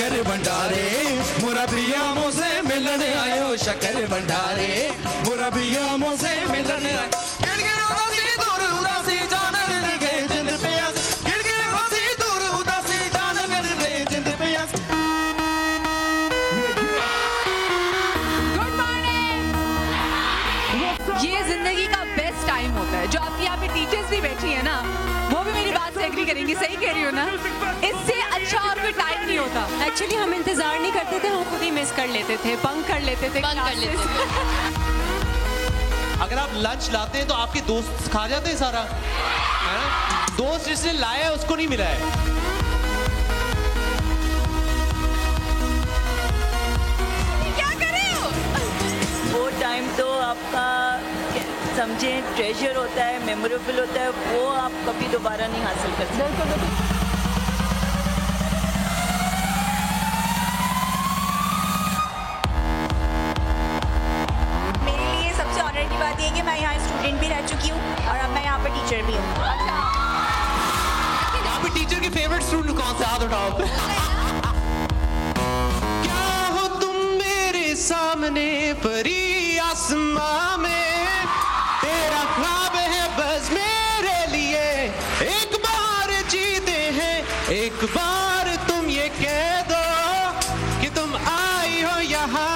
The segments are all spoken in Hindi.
शक्कर भंडारे मुरबिया मुझसे मिलने आयो शक्कर भंडारे मुरबिया मुझसे मिलने आयो जो आपकी यहाँ पे टीचर्स भी बैठी है ना, वो भी मेरी बात से एग्री करेंगी, सही कह रही हो ना? इससे अच्छा और कोई टाइम नहीं होता। एक्चुअली हम इंतजार नहीं करते थे, हम खुद ही मिस कर लेते थे, बंक कर लेते थे। अगर आप लंच लाते हैं तो आपके दोस्त खा जाते हैं सारा, है ना? दोस्त जिसने लाया है उसको नहीं मिला है। क्या कर रहे हो? वो टाइम तो आपका समझे ट्रेजर होता है, मेमोरेबल होता है, वो आप कभी दोबारा नहीं हासिल कर सकते। मेरे लिए सबसे ऑनर की बात ये है कि मैं यहाँ स्टूडेंट भी रह चुकी हूँ और अब मैं यहाँ पर टीचर भी हूँ। यहाँ पे टीचर के फेवरेट स्टूडेंट कौन सा? हाथ उठाओ। क्या हो तुम मेरे सामने परी आसमां में, तेरा ख्वाब है बस मेरे लिए, एक बार जीते हैं, एक बार तुम ये कह दो कि तुम आई हो यहाँ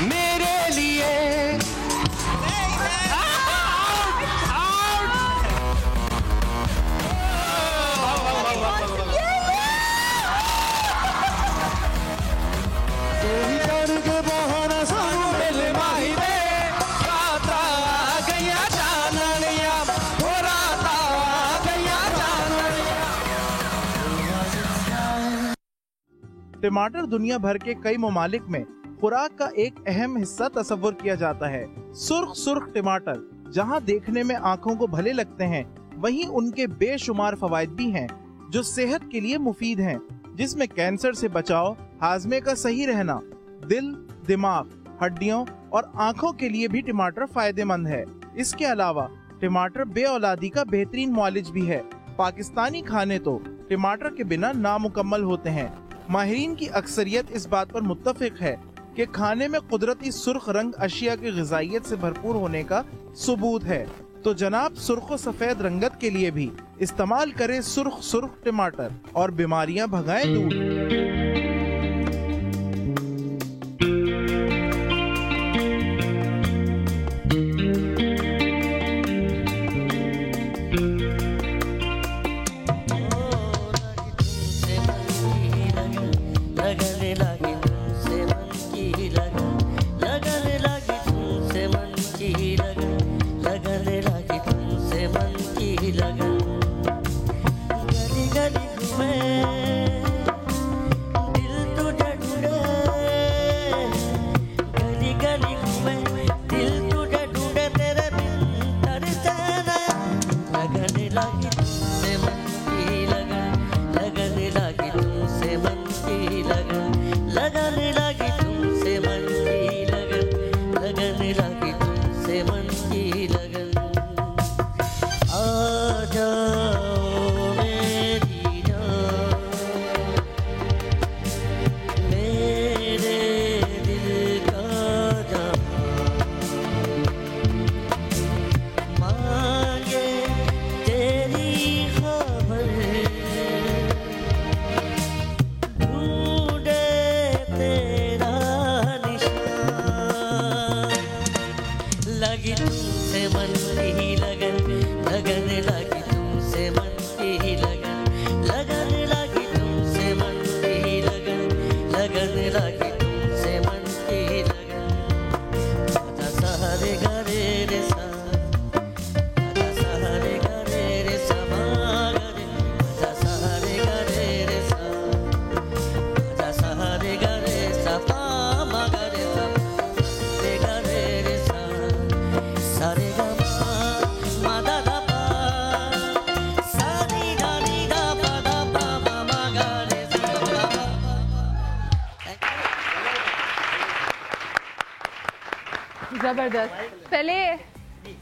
मेरे लिए। टमाटर दुनिया भर के कई ममालिक में खुराक का एक अहम हिस्सा तस्वुर किया जाता है। सुर्ख सुर्ख टमाटर जहां देखने में आंखों को भले लगते हैं, वहीं उनके बेशुमार फवायद भी हैं जो सेहत के लिए मुफीद हैं, जिसमें कैंसर से बचाव, हाजमे का सही रहना, दिल, दिमाग, हड्डियों और आंखों के लिए भी टमाटर फायदेमंद है। इसके अलावा टमाटर बेऔलादी का बेहतरीन मुआलिज भी है। पाकिस्तानी खाने तो टमाटर के बिना नामुकम्मल होते हैं। माहिरीन की अक्सरियत इस बात पर मुत्तफिक है कि खाने में कुदरती सुर्ख रंग अशिया की ग़िज़ाइयत से भरपूर होने का सबूत है। तो जनाब सुर्ख व सफेद रंगत के लिए भी इस्तेमाल करें सुर्ख सुर्ख टमाटर और बीमारियां भगाएं दूर। जबरदस्त। पहले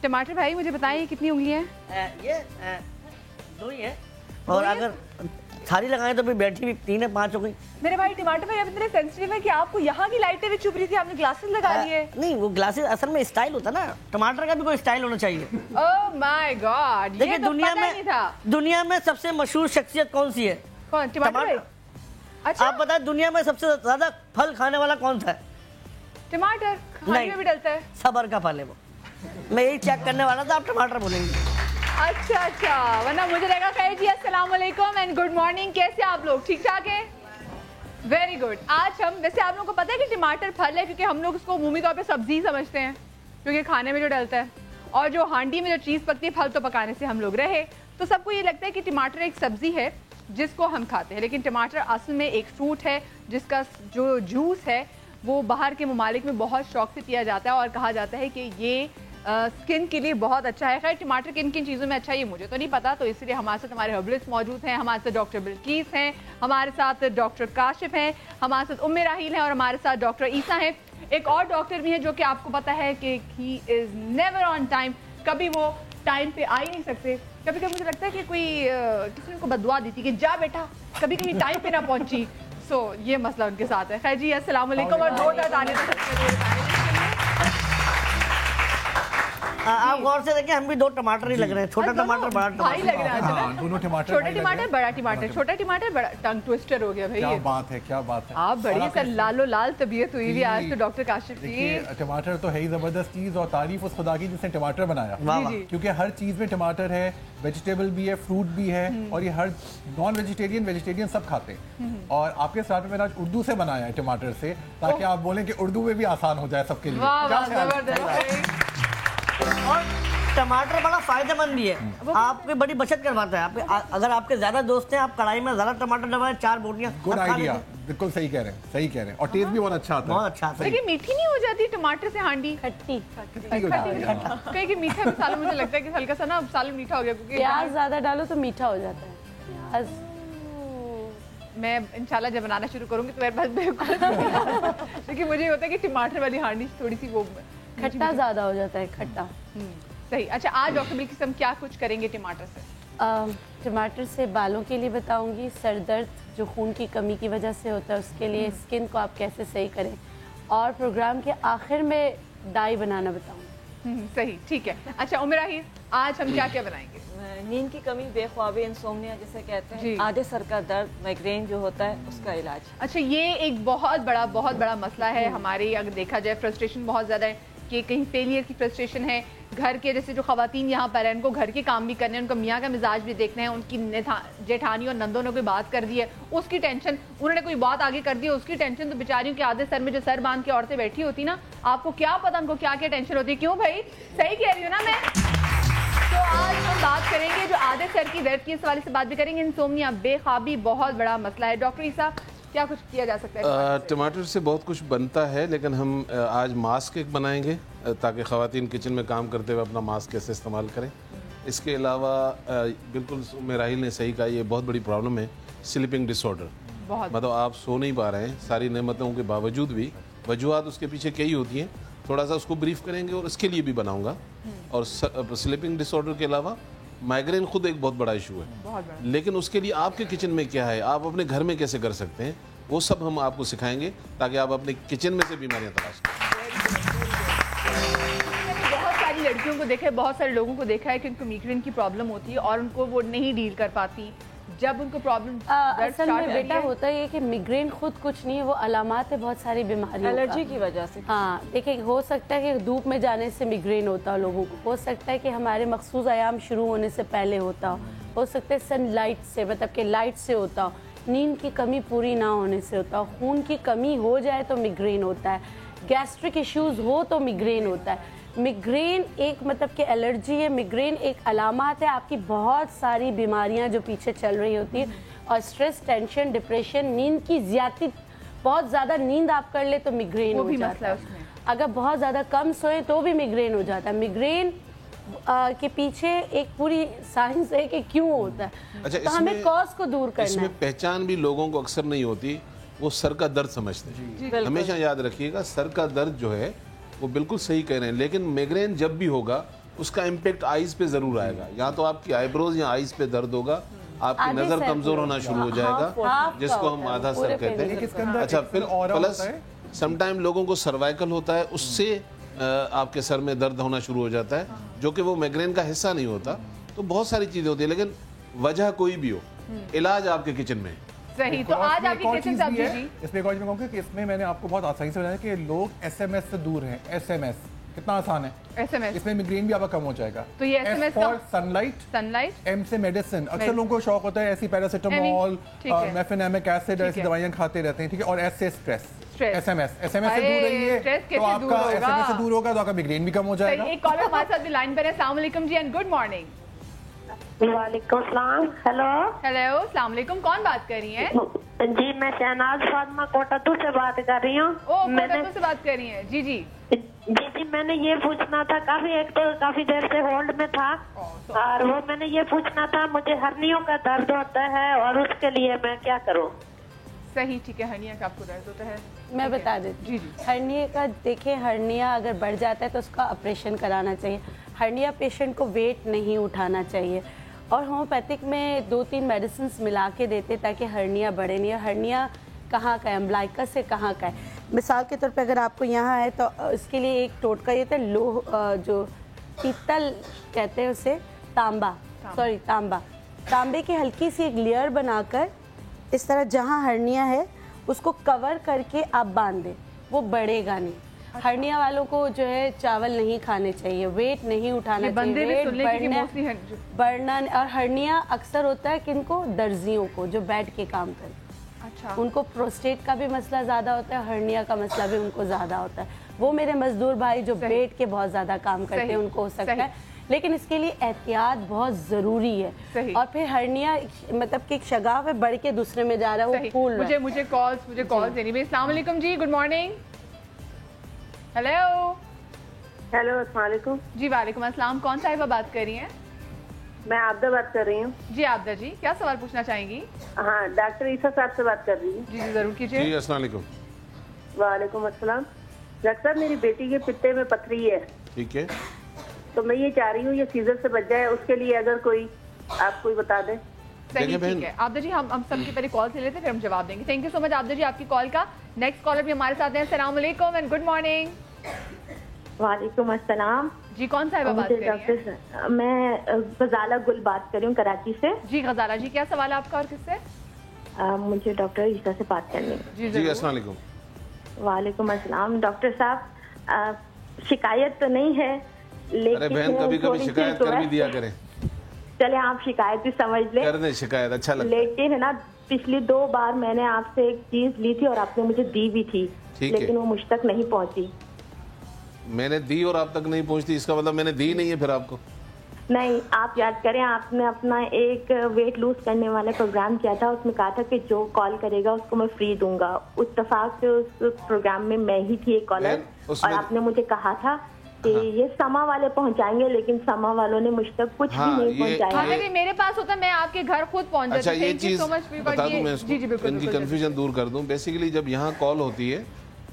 टमाटर भाई मुझे बताइए कितनी उंगलियां हैं? ये दो ही है। और अगर सारी लगाएं तो फिर बैटरी भी 3 है 5 हो गई। मेरे भाई टमाटर भाई अब इतने सेंसिटिव है कि आपको यहाँ की लाइटें भी चुभ रही थी, आपने ग्लासेस लगा लिए। नहीं, वो ग्लासेस असल में स्टाइल होता है ना, टमाटर का भी कोई स्टाइल होना चाहिए। ओह माय गॉड, देखिए दुनिया में सबसे मशहूर शख्सियत कौन सी है? कौन? टमाटर। अच्छा, आप बताएं दुनिया में सबसे ज्यादा फल खाने वाला कौन सा है? टमाटर। खाने में भी डलता है। सबर का फल है वो। मैं यही चेक करने वाला था, आप टमाटर बोलेंगे। अच्छा, वरना मुझे लगा खैर जी अस्सलाम वालेकुम एंड गुड मॉर्निंग, कैसे आप लोग? ठीक ठाक है? Very good. आज हम, वैसे आप लोगों को पता है कि टमाटर फल है, क्योंकि हम लोग उसको उमूमी तौर पे सब्जी समझते हैं, क्योंकि खाने में जो डलता है, और जो हांडी में जो चीज़ पकती है, फल तो पकाने से हम लोग रहे, तो सबको ये लगता है कि टमाटर एक सब्जी है जिसको हम खाते हैं, लेकिन टमाटर असल में एक फ्रूट है जिसका जो जूस है वो बाहर के ममालिक में बहुत शौक से पिया जाता है और कहा जाता है कि ये स्किन के लिए बहुत अच्छा है। खैर टमाटर किन किन चीज़ों में अच्छा है ये मुझे तो नहीं पता, तो इसलिए हमारे साथ हमारे हर्बलिस्ट मौजूद हैं, हमारे साथ डॉक्टर बिल्कीस हैं, हमारे साथ डॉक्टर काशिफ हैं, हमारे साथ उम्मे राहील हैं और हमारे साथ डॉक्टर ईसा हैं। एक और डॉक्टर भी हैं जो कि आपको पता है कि he is never on time, कभी वो टाइम पे आ ही नहीं सकते। कभी कभी मुझे लगता है कि कोई किसी ने उनको बददुआ दी थी कि जा बेटा कभी कहीं टाइम पे ना पहुंची। सो ये मसला उनके साथ है। खैर जी अस्सलाम वालेकुम और जोरदार तालियां। आप गौर से देखिए, हम भी 2 टमाटर ही लग रहे हैं, छोटा टमाटर बड़ा भाई लग रहा है। हाँ, दोनों टमाटर, छोटा टमाटर बड़ा टमाटर, छोटा टमाटर बड़ा, टंग ट्विस्टर हो गया भाई। क्या बात है, क्या बात है। आप बड़ी सर लालो लाल तबीयत हुई हुई आज तो डॉक्टर काशिफ की। टमाटर तो है ही जबरदस्त चीज, और तारीफ उस खुदा की जिसने टमाटर बनाया, क्योंकि हर चीज में टमाटर है, वेजिटेबल भी है, फ्रूट भी है, और ये हर नॉन वेजिटेरियन वेजिटेरियन सब खाते हैं। और आपके साथ में मैंने आज उर्दू से बनाया है टमाटर से, ताकि आप बोलें कि उर्दू में भी आसान हो जाए सबके लिए। और टमाटर बड़ा फायदेमंद भी है, आपकी बड़ी बचत करवाता है। आपके अगर आपके ज्यादा दोस्त हैं, आप कढ़ाई में ज्यादा टमाटर डलवाएं, 4 बोटियां। गुड आइडिया, बिल्कुल सही कह रहे हैं, सही कह रहे हैं, और टेस्ट भी बहुत अच्छा आता है। बहुत अच्छा। लेकिन मीठी नहीं हो जाती टमाटर से हांडी? खट्टी कहीं कि मीठा मसाला, मुझे लगता है कि हल्का सा ना सालन मीठा हो गया, क्योंकि प्याज ज्यादा डालो तो मीठा हो जाता है प्याज। मैं इंशाल्लाह जब बनाना शुरू करूंगी तो मेरे पास बिल्कुल लेकिन मुझे होता है कि टमाटर वाली हांडी थोड़ी सी वो खट्टा ज्यादा हो जाता है, खट्टा। सही। अच्छा, आज डॉक्टर बिल्किस हम क्या कुछ करेंगे टमाटर से? टमाटर से बालों के लिए बताऊंगी, सर दर्द जो खून की कमी की वजह से होता है उसके लिए, स्किन को आप कैसे सही करें, और प्रोग्राम के आखिर में डाई बनाना बताऊंगी। सही, ठीक है। अच्छा उम्मे राहील, आज हम क्या क्या बनाएंगे? नींद की कमी, बेख्वाबी, इंसोम्निया जिसे कहते हैं, आधे सर का दर्द, माइग्रेन जो होता है उसका इलाज। अच्छा, ये एक बहुत बड़ा मसला है हमारे, अगर देखा जाए फ्रस्ट्रेशन बहुत ज़्यादा है कि कहीं फेलियर की फ्रस्ट्रेशन है। घर के जैसे जो खवातीन यहाँ पर हैं, उनको घर के काम भी करने हैं, उनको मियाँ का मिजाज भी देखना है, उनकी जेठानी और नंदों ने कोई बात कर दी है उसकी टेंशन, उन्होंने कोई बात आगे कर दी है उसकी टेंशन, तो बेचारियों के आधे सर में जो सर बांध के औरतें बैठी होती ना, आपको क्या पता उनको क्या क्या टेंशन होती है। क्यों भाई, सही कह रही हूँ ना मैं? तो आज हम बात करेंगे जो आधे सर की दर्द की, इस वाले से बात भी करेंगे। इंसोम्निया, बेख्वाबी बहुत बड़ा मसला है। डॉक्टर ईसा, क्या कुछ किया जा सकता है? टमाटर से बहुत कुछ बनता है, लेकिन हम आज मास्क एक बनाएंगे ताकि ख़वातीन किचन में काम करते हुए अपना मास्क कैसे इस्तेमाल करें। इसके अलावा बिल्कुल उम्मे राहील ने सही कहा, ये बहुत बड़ी प्रॉब्लम है, स्लीपिंग डिसऑर्डर। मतलब आप सो नहीं पा रहे हैं, सारी नेमतों के बावजूद भी वजूहात उसके पीछे कई होती हैं, थोड़ा सा उसको ब्रीफ करेंगे और इसके लिए भी बनाऊंगा। और स्लीपिंग डिसऑर्डर के अलावा माइग्रेन खुद एक बहुत बड़ा इशू है, लेकिन उसके लिए आपके किचन में क्या है, आप अपने घर में कैसे कर सकते हैं, वो सब हम आपको सिखाएंगे ताकि आप अपने किचन में से बीमारियां तलाश करें। बहुत सारी लड़कियों को देखा है, बहुत सारे लोगों को देखा है कि उनको माइग्रेन की प्रॉब्लम होती है और उनको वो नहीं डील कर पाती। जब उनको प्रॉब्लम असल में बेटा होता है कि मिग्रेन खुद कुछ नहीं है, वो अलामात है बहुत सारी बीमारियों, एलर्जी की वजह से। हाँ देखिए, हो सकता है कि धूप में जाने से मिग्रेन होता हो लोगों को, हो सकता है कि हमारे मखसूस आयाम शुरू होने से पहले होता हो सकता है सनलाइट से, मतलब कि लाइट से होता हो, नींद की कमी पूरी ना होने से होता हो, खून की कमी हो जाए तो मिग्रेन होता है, गैस्ट्रिक इश्यूज हो तो मिग्रेन होता है। मिग्रेन एक मतलब कि एलर्जी है, मिग्रेन एक अलामत है आपकी बहुत सारी बीमारियां जो पीछे चल रही होती है। और स्ट्रेस, टेंशन, डिप्रेशन, नींद की ज्यादा, बहुत ज़्यादा नींद आप कर ले तो मिग्रेन हो जाता है। अगर बहुत ज़्यादा कम सोए तो भी मिग्रेन हो जाता है। मिग्रेन के पीछे एक पूरी साइंस है कि क्यों होता है। अच्छा, तो हमें कॉज को दूर करना है। इसमें पहचान भी लोगों को अक्सर नहीं होती, वो सर का दर्द समझते हैं। हमेशा याद रखिएगा, सर का दर्द जो है वो बिल्कुल सही कह रहे हैं, लेकिन माइग्रेन जब भी होगा उसका इम्पेक्ट आईज पे ज़रूर आएगा। या तो आपकी आईब्रोज या आईज पे दर्द होगा, आपकी नजर कमजोर होना शुरू हो जाएगा, जिसको हम आधा सर कहते हैं। अच्छा, फिर प्लस समटाइम लोगों को सर्वाइकल होता है, उससे आपके सर में दर्द होना शुरू हो जाता है, जो कि वो माइग्रेन का हिस्सा नहीं होता। तो बहुत सारी चीजें होती है, लेकिन वजह कोई भी हो, इलाज आपके किचन में। सही। तो आज आपकी किचन सब्जी जी, इसमें एक और चीज मैं कहूँगा कि इसमें मैंने आपको बहुत आसानी से बताया कि लोग SMS से दूर हैं। SMS कितना आसान है, SMS इसमें मिग्रेन भी आपका कम हो जाएगा। तो ये SMS फॉर सनलाइट, M से मेडिसिन। अक्सर लोगों को शौक होता है ऐसी पैरासिटामोल, मेफेनामिक एसिड, ऐसी दवाइयां खाते रहते हैं, ठीक है। और S से स्ट्रेस, SMS से दूर रहिए, तो आपका SMS से दूर होगा तो आपका मिग्रेन भी कम हो जाएगा। एक कॉलर हमारे साथ भी लाइन पर है। अस्सलाम वालेकुम जी एंड गुड मॉर्निंग। वालेकुम सलाम। हेलो हेलो, अस्सलाम वालेकुम। कौन बात कर रही हैं? जी, मैं शहनाज फातिमा कोटातू से बात कर रही हूँ। कोटातू से बात कर रही हैं? जी जी जी, मैंने ये पूछना था, काफी देर से होल्ड में था, और वो मैंने ये पूछना था, मुझे हर्नियों का दर्द होता है और उसके लिए मैं क्या करूँ? सही, ठीक है। हर्निया का आपको दर्द होता है? मैं बता देती हूँ। हर्निया का देखिए, हर्निया अगर बढ़ जाता है तो उसका ऑपरेशन कराना चाहिए। हर्निया पेशेंट को वेट नहीं उठाना चाहिए, और होम्योपैथिक में 2-3 मेडिसिन मिला के देते ताकि हर्निया बढ़े नहीं। हर्निया कहाँ का है, अम्बलाइकस से कहाँ का है? मिसाल के तौर पे अगर आपको यहाँ है तो इसके लिए एक टोटका ये था, लोह जो पीतल कहते हैं उसे, तांबे की हल्की सी एक लेयर बनाकर इस तरह जहाँ हर्निया है उसको कवर करके आप बांध दें, वो बढ़ेगा नहीं। हर्निया वालों को जो है चावल नहीं खाने चाहिए, वेट नहीं उठाना चाहिए, वेट बढ़ना। और हर्निया अक्सर होता है किनको, दर्जियों को जो बैठ के काम करते, अच्छा, उनको प्रोस्टेट का भी मसला ज़्यादा होता है, हर्निया का मसला भी उनको ज़्यादा होता है। वो मेरे मजदूर भाई जो बैठ के बहुत ज़्यादा काम करते हैं उनको हो सकता है, लेकिन इसके लिए एहतियात बहुत ज़रूरी है। और फिर हर्निया मतलब कि एक शगाफ है बढ़ के दूसरे में जा रहा है, वो फूल रहा है। मुझे कॉल्स देनी है। अस्सलाम वालेकुम जी, गुड मॉर्निंग। हेलो अस्सलाम वालेकुम जी। वालेकुम अस्सलाम। कौन साहिबा बात कर रही हैं? मैं आबदा बात कर रही हूँ। जी आबदा जी, क्या सवाल पूछना चाहेंगी? हाँ, डॉक्टर ईसा साहब से बात कर रही हूँ। जी जरूर कीजिए। जी अस्सलाम वालेकुम। वालेकुम अस्सलाम। डॉक्टर साहब, मेरी बेटी के पित्ते में पथरी है। ठीक है। तो मैं ये चाह रही हूँ ये सीजर से बच जाए, उसके लिए अगर आप कोई बता दें। सही, ठीक है आबदा जी। हम सबके पहले कॉल ले लेते हैं, फिर हम जवाब देंगे। Thank you so much Abida जी आपकी कॉल का। नेक्स्ट कॉलर भी हमारे साथ हैं। अस्सलाम वालेकुम एंड गुड मॉर्निंग। वालेकुम अस्सलाम जी। कौन सा बात कर रही हैं? मैं गजाला गुल बात कर रही हूँ कराची से। जी गजाला जी, क्या सवाल है आपका और किससे? मुझे डॉक्टर ईसा से बात करनी है। जी अस्सलाम वालेकुम। वालेकुम अस्सलाम। डॉक्टर साहब, शिकायत तो नहीं है, लेकिन अरे बहन, कभी कभी शिकायत कर भी दिया करें। चले आप शिकायत भी समझ लें। करने शिकायत अच्छा लगता है। लेकिन है ना, पिछली 2 बार मैंने आपसे एक चीज ली थी और आपने मुझे दी भी थी, लेकिन वो मुझ तक नहीं पहुंची। मैंने दी और आप तक नहीं पहुंचती, इसका मतलब मैंने दी नहीं है फिर आपको? नहीं, आप याद करें, आपने अपना एक वेट लूज करने वाला प्रोग्राम किया था, उसमें कहा था कि जो कॉल करेगा उसको मैं फ्री दूंगा। इत्तेफाक से उस प्रोग्राम में मैं ही थी एक कॉलर, और आपने मुझे कहा था कि ये समा वाले पहुंचाएंगे, लेकिन समा वालों ने मुझ तक कुछ भी नहीं पहुंचाया। अगर मेरे पास होता मैं आपके घर खुद पहुंच जाती। अच्छा, ये चीज बता दूं मैं इसको, इनकी कंफ्यूजन दूर कर दूं। बेसिकली जब यहाँ कॉल होती है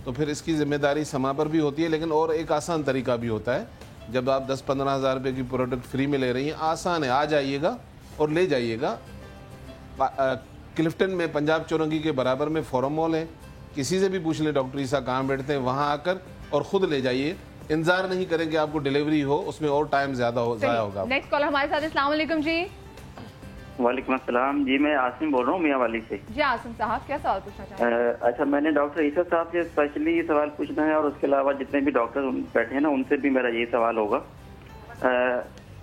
तो फिर इसकी जिम्मेदारी समा पर भी होती है, लेकिन और एक आसान तरीका भी होता है। जब आप 10-15 हज़ार रुपये की प्रोडक्ट फ्री में ले रही हैं, आसान है, आ जाइएगा और ले जाइएगा। क्लिफ्टन में पंजाब चौरंगी के बराबर में फोरम मॉल है, किसी से भी पूछ लें डॉक्टर ईसा कहाँ बैठते हैं, वहाँ आकर और ख़ुद ले जाइए। इंतजार नहीं करेंगे आपको डिलीवरी हो, उसमें और टाइम ज़्यादा ज़ाया होगा। नेक्स्ट कॉल हमारे साथ। अस्सलाम वालेकुम जी। वालेकुम अस्सलाम जी, मैं आसिम बोल रहा हूँ मियाँवाली से। जी आसिम साहब, क्या सवाल पूछना चाहते हैं? अच्छा, मैंने डॉक्टर ईसा साहब से स्पेशली ये सवाल पूछना है, और उसके अलावा जितने भी डॉक्टर बैठे हैं ना, उनसे भी मेरा यही सवाल होगा।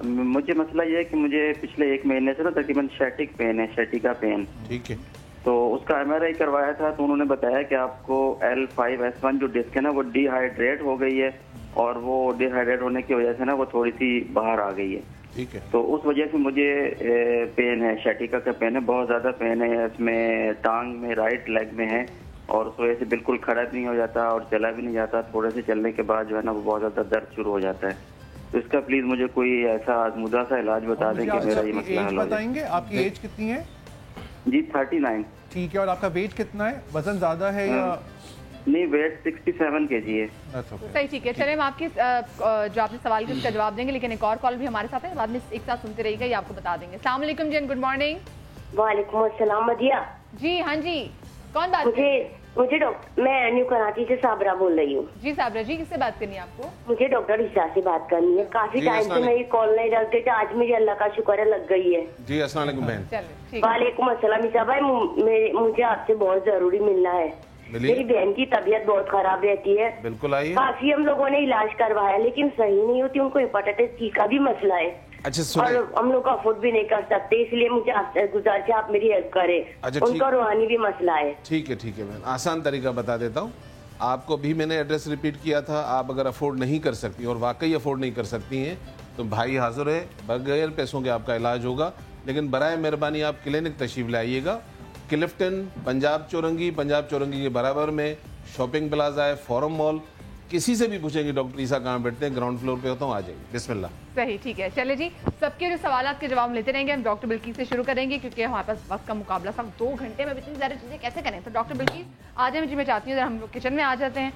मुझे मसला ये है कि मुझे पिछले 1 महीने से ना तकरीबन शैटिक पेन है, शैटिका पेन। ठीक है। तो उसका MRI करवाया था, तो उन्होंने बताया कि आपको L5S1 जो डिस्क है ना, वो डिहाइड्रेट हो गई है, और वो डिहाइड्रेट होने की वजह से ना वो थोड़ी सी बाहर आ गई है। ठीक है। तो उस वजह से मुझे पेन है, शैटिका का पेन है, बहुत ज़्यादा पेन है। इसमें टांग में, राइट लेग में है, और उस वजह से बिल्कुल खड़ा भी नहीं हो जाता और चला भी नहीं जाता। थोड़े से चलने के बाद जो है ना वो बहुत ज़्यादा दर्द शुरू हो जाता है। तो इसका प्लीज़ मुझे कोई ऐसा आजमुदा सा इलाज बता दें कि मेरा ये मसला हल हो जाए। बताएंगे आपकी एज कितनी है? जी 39। ठीक है। और आपका वेट कितना है? वजन ज़्यादा है या नहीं? वेट 67 kg है। सही, ठीक है। चलिए हम आपके जो आपने सवाल के उसका जवाब देंगे, लेकिन एक और कॉल भी हमारे साथ है, बाद में एक साथ सुनते रहिएगा, ये आपको बता देंगे। अस्सलाम वालेकुम जी, गुड मॉर्निंग। वालेकुम अस्सलाम मदिया। जी हाँ जी, कौन बात? मुझे डॉक्टर, मैं न्यू कराची से साबरा बोल रही हूँ। जी साबरा जी, किससे बात करनी है आपको? मुझे डॉक्टर हिस्सा से बात करनी है। काफी टाइम से मेरी कॉल नहीं लगती थी, आज मुझे अल्लाह का शुक्र है लग गई है। जी अस्सलाम वालेकुम बहन। वालेकुम अस्सलाम। ईसा भाई मुझे आपसे बहुत जरूरी मिलना है। मेरी बहन की तबीयत बहुत खराब रहती है। बिल्कुल आइए। काफी हम लोगों ने इलाज करवाया लेकिन सही नहीं होती, उनको हेपेटाइटिस सी का भी मसला है। अच्छा और हम लोग अफोर्ड भी नहीं कर सकते, इसलिए मुझे आपसे गुजारिश है आप मेरी हेल्प करें। अच्छा, उनका रूहानी भी मसला है। ठीक है बहन, आसान तरीका बता देता हूँ आपको। भी मैंने एड्रेस रिपीट किया था। आप अगर अफोर्ड नहीं कर सकती और वाकई अफोर्ड नहीं कर सकती हैं तो भाई हाजिर है, बगैर पैसों के आपका इलाज होगा। लेकिन बराए मेहरबानी आप क्लिनिक तशरीफ लाइएगा। क्लिफ्टन पंजाब चौरंगी के बराबर में शॉपिंग प्लाजा है, फोरम मॉल। किसी से भी पूछेंगे डॉक्टर ईसा कहाँ बैठते हैं, ग्राउंड फ्लोर पे होता हूँ, आ जाइए। बिस्मिल्लाह। सही, ठीक है, चले जी। सबके जो सवाल के जवाब लेते रहेंगे। हम डॉक्टर बिल्कीस से शुरू करेंगे क्योंकि हमारे पास वक्त का मुकाबला सब 2 घंटे में इतनी सारी चीज़ें कैसे करें। तो डॉक्टर बिल्कीस आ जाए, मैं चाहती हूँ हम लोग किचन में आ जाते हैं।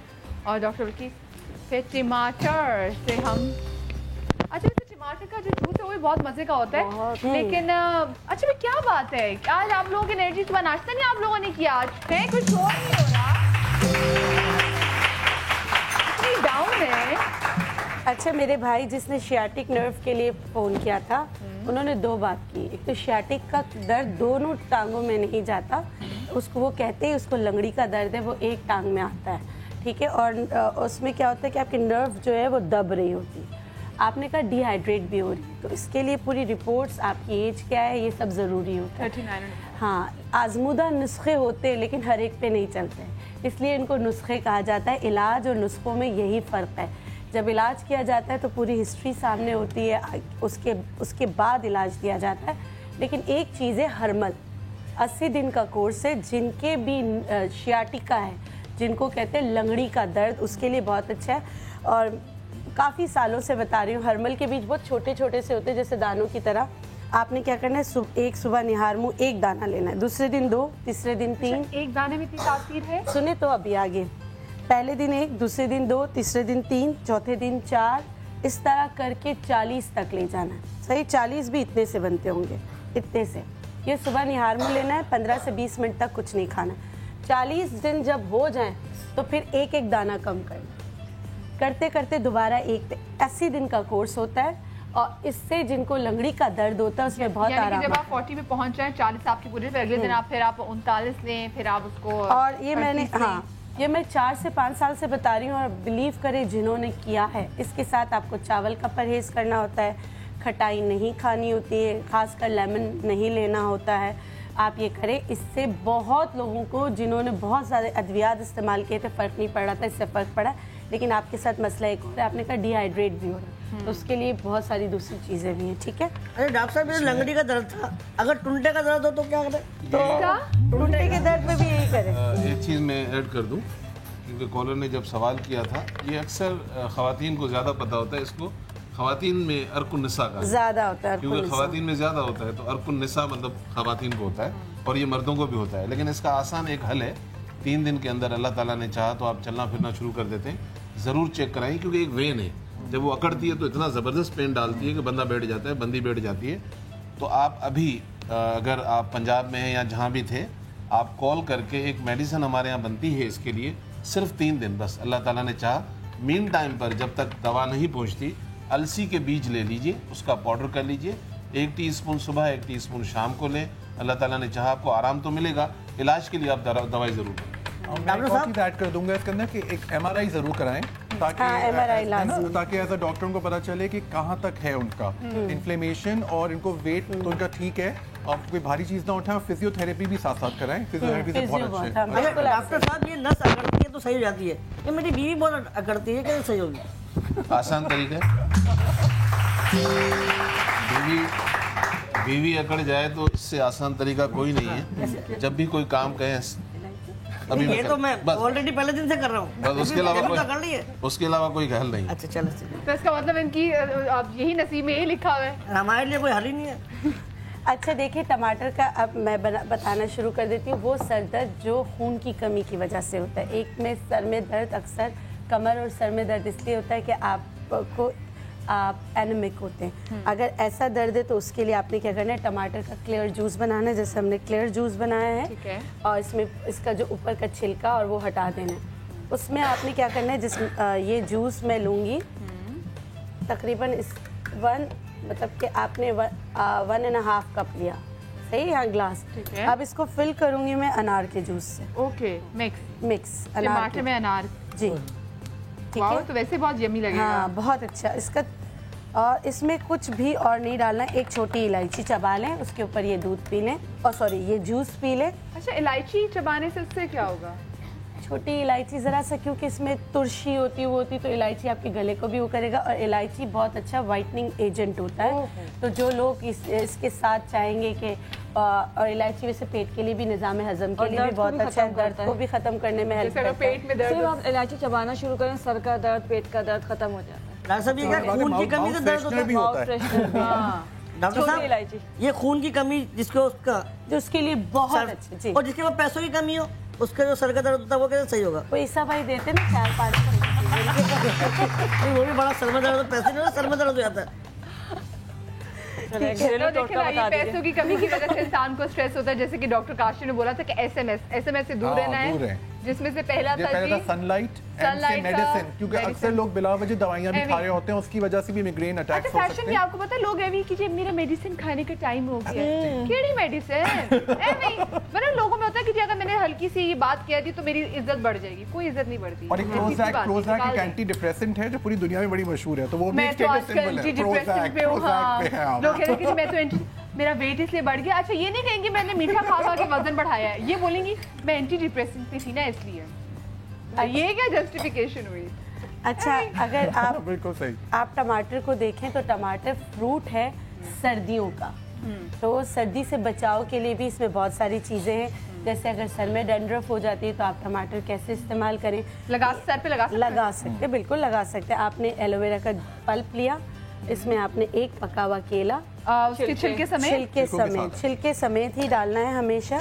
और डॉक्टर बिल्कीस फिर टमाटर से हम, अच्छा टमाटर का जो जूस है वो भी बहुत मजे का होता है। लेकिन अच्छा भाई क्या बात है, आज आप लोगों की एनर्जी सुबह नाश्ता नहीं आप लोगों ने किया? आज है कुछ शोर नहीं हो रहा, डाउन है। अच्छा मेरे भाई जिसने शियाटिक नर्व के लिए फ़ोन किया था, उन्होंने 2 बात की। एक तो शियाटिक का दर्द दोनों टांगों में नहीं जाता, उसको वो कहते हैं उसको लंगड़ी का दर्द है, वो एक टांग में आता है, ठीक है। और उसमें क्या होता है कि आपकी नर्व जो है वो दब रही होती है। आपने कहा डिहाइड्रेट भी हो रही है, तो इसके लिए पूरी रिपोर्ट्स, आपकी एज क्या है, ये सब ज़रूरी होता है। 39। हाँ, आजमूदा नुस्खे होते हैं लेकिन हर एक पे नहीं चलते, इसलिए इनको नुस्खे कहा जाता है। इलाज और नुस्खों में यही फ़र्क है। जब इलाज किया जाता है तो पूरी हिस्ट्री सामने होती है, उसके बाद इलाज दिया जाता है। लेकिन एक चीज़ है, हर्मल 80 दिन का कोर्स है। जिनके भी शियाटिका है, जिनको कहते हैं लंगड़ी का दर्द, उसके लिए बहुत अच्छा है। और काफ़ी सालों से बता रही हूँ, हर्मल के बीज बहुत छोटे छोटे से होते हैं जैसे दानों की तरह। आपने क्या करना है, एक सुबह निहार मुँह 1 दाना लेना है, दूसरे दिन 2, तीसरे दिन 3। एक दाने में इतनी तासीर है? सुने तो अभी आगे, पहले दिन 1, दूसरे दिन 2, तीसरे दिन 3, चौथे दिन 4, इस तरह करके 40 तक ले जाना है। सही, 40 भी इतने से बनते होंगे, इतने से। ये सुबह निहार मुँह लेना है, 15 से 20 मिनट तक कुछ नहीं खाना। 40 दिन जब हो जाएं तो फिर एक दाना कम करना, करते करते दोबारा 80 दिन का कोर्स होता है। और इससे जिनको लंगड़ी का दर्द होता है उसमें बहुत आराम। जब आप 40 पे पहुंच जाए, 40 आपकी पूरी, अगले दिन आप 39 लें, फिर आप उसको। और ये मैंने, हाँ, ये मैं 4 से 5 साल से बता रही हूँ। और बिलीव करें जिन्होंने किया है, इसके साथ आपको चावल का परहेज करना होता है, खटाई नहीं खानी होती है, खासकर लेमन नहीं लेना होता है। आप ये करें, इससे बहुत लोगों को जिन्होंने बहुत ज़्यादा अद्वियात इस्तेमाल किए थे फ़र्क नहीं पड़ रहा था, इससे फ़र्क पड़ा। लेकिन आपके साथ मसला एक और है, आपने कहा डिहाइड्रेट भी हो रहा है, तो उसके लिए बहुत सारी दूसरी चीज़ें भी हैं, ठीक है। अरे डॉक्टर साहब, मेरे लंगड़ी का दर्द था, अगर टुंटे का दर्द हो तो क्या करें? तो टुंटे के दर्द में भी यही करें। एक चीज़ मैं ऐड कर दूं, क्योंकि कॉलर ने जब सवाल किया था, ये अक्सर ख़वातीन को ज़्यादा पता होता है। इसको ख़वातीन में अर्कुन्निसा का ज़्यादा होता है, क्योंकि ख़वातीन में ज़्यादा होता है, तो अर्कुन्निसा मतलब ख़वातीन को होता है और ये मर्दों को भी होता है। लेकिन इसका आसान एक हल है, 3 दिन के अंदर अल्लाह ताला ने चाहा तो आप चलना फिरना शुरू कर देते हैं। ज़रूर चेक कराएं, क्योंकि एक वेन है, जब वो अकड़ती है तो इतना ज़बरदस्त पेन डालती है कि बंदा बैठ जाता है, बंदी बैठ जाती है। तो आप अभी अगर आप पंजाब में हैं या जहाँ भी थे, आप कॉल करके, एक मेडिसिन हमारे यहाँ बनती है इसके लिए, सिर्फ 3 दिन बस, अल्लाह ताला ने चाहा। मीन टाइम पर जब तक दवा नहीं पहुँचती, अलसी के बीज ले लीजिए, उसका पाउडर कर लीजिए, 1 टीस्पून सुबह, 1 टीस्पून शाम को लें। अल्लाह ताला ने चाहा आपको आराम तो मिलेगा। इलाज के लिए आप दवाई ज़रूर लें। मैं एक और चीज़ ऐड कर दूंगा इसके अंदर कि एक MRI ज़रूर कराएं, ताकि ताकि एज अ डॉक्टर उनको पता चले कि कहाँ तक है उनका इन्फ्लेमेशन, और इनको वेट तो उनका ठीक है, आप कोई भारी चीज़ ना उठाएं। फिजियोथेरेपी भी साथ साथ कराएं, फिजियोथेरेपी से बहुत अच्छे है। डॉक्टर साहब, ये नस अकड़ती है तो सही हो जाती है, ये मेरी बीवी बहुत अकड़ती है, कैसे सही होगी? आसान तरीका है, बीवी अकड़ जाए तो इससे आसान तरीका कोई नहीं है। जब भी कोई काम कहें, अभी ये तो मैं ऑलरेडी पहले दिन से कर रहा हूँ, बस उसके अलावा कोई हल नहीं। अच्छा चलो, तो इसका मतलब इनकी अब यही नसीब में यही लिखा हुआ है, हमारे लिए कोई हल ही नहीं है। अच्छा देखिए, टमाटर का अब मैं बताना शुरू कर देती हूँ। वो सर दर्द जो खून की कमी की वजह से होता है। एक में सर में दर्द, अक्सर कमर और सर में दर्द इसलिए होता है कि आपको आप एनेमिक होते हैं। अगर ऐसा दर्द है तो उसके लिए आपने क्या करना है, टमाटर का क्लियर जूस बनाना है, जैसे हमने क्लियर जूस बनाया है। ठीक है। और इसमें इसका जो ऊपर का छिलका और वो हटा देना है। उसमें आपने क्या करना है, जिस ये जूस मैं लूँगी तकरीबन इस मतलब कि आपने 1.5 कप लिया, सही है ग्लास। ठीक है। अब इसको फिल करूँगी मैं अनार के जूस से। ओके, मिक्स टमाटर में अनार जी, ठीक है। तो वैसे बहुत यम्मी लगेगा। हाँ, बहुत अच्छा इसका। और इसमें कुछ भी और नहीं डालना, एक छोटी इलायची चबा लें, उसके ऊपर ये दूध पी लें, और सॉरी ये जूस पी लें। अच्छा, इलायची चबाने से उससे क्या होगा? छोटी इलायची ज़रा सा, क्योंकि इसमें तुलसी होती तो इलायची आपके गले को भी वो करेगा, और इलायची बहुत अच्छा वाइटनिंग एजेंट होता है। तो जो लोग इसके साथ चाहेंगे कि और इलायची वैसे पेट के लिए भी, निज़ाम हजम के लिए भी बहुत अच्छा है, दर्द को भी ख़त्म करने में हेल्प करता है। पेट में दर्द, आप इलायची चबाना शुरू करें, सर का दर्द, पेट का दर्द खत्म हो जाता है। डॉक्टर साहब, ये खून की कमी से दर्द होता है। डॉक्टर साहब, ये खून की कमी जिसको उसका जो उसके लिए बहुत अच्छा जी, और जिसके पास पैसों की कमी हो उसका जो सर का दर्द होता है वो कैसे सही होगा? पैसा भाई देते ना 4-5 वो भी बड़ा सर में दर्द, पैसे नहीं, सर में दर्द हो जाता है। पैसों की कमी की वजह से इंसान को स्ट्रेस होता है, जैसे कि डॉक्टर काशी ने बोला था कि एसएमएस से दूर रहना है, जिसमें से पहला था सनलाइट एंड मेडिसिन, क्योंकि अक्सर लोग बिला वजह दवाइयां भी खा रहे होते हैं, उसकी वजह से भी मिग्रेन अटैक्स हो सकते हैं। आपको पता है, लोग एवी कीजिए मेरा मेडिसिन खाने का टाइम हो गया, केड़ी मेडिसिन मतलब लोगों में होता है कि अगर मैंने हल्की सी बात कह दी तो मेरी इज्जत बढ़ जाएगी, कोई इज्जत नहीं बढ़ती। और एक प्रोज़ैक एक एंटी डिप्रेसेंट है जो पूरी दुनिया में बड़ी मशहूर है, तो वो भी स्टेटस सिंबल है। प्रोज़ैक पे है, लोग कहते हैं कि मैं तो मेरा वेट इसलिए बढ़ गया। अच्छा, ये नहीं कहेंगे मैंने मीठा खा खा के वजन बढ़ाया है, ये बोलेंगी मैं एंटी डिप्रेसेंट पे थी ना इसलिए। ये क्या जस्टिफिकेशन हुई? अच्छा, अगर आप बिल्कुल सही, आप टमाटर को देखें तो टमाटर फ्रूट है सर्दियों का, तो सर्दी से बचाव के लिए भी इसमें बहुत सारी चीज़ें हैं। जैसे अगर सर में डैंड्रफ हो जाती है तो आप टमाटर कैसे इस्तेमाल करें, सर पे लगा सकते हैं, बिल्कुल लगा सकते हैं। आपने एलोवेरा का पल्प लिया, इसमें आपने एक पका हुआ केला उसके छिलके समेत ही डालना है हमेशा,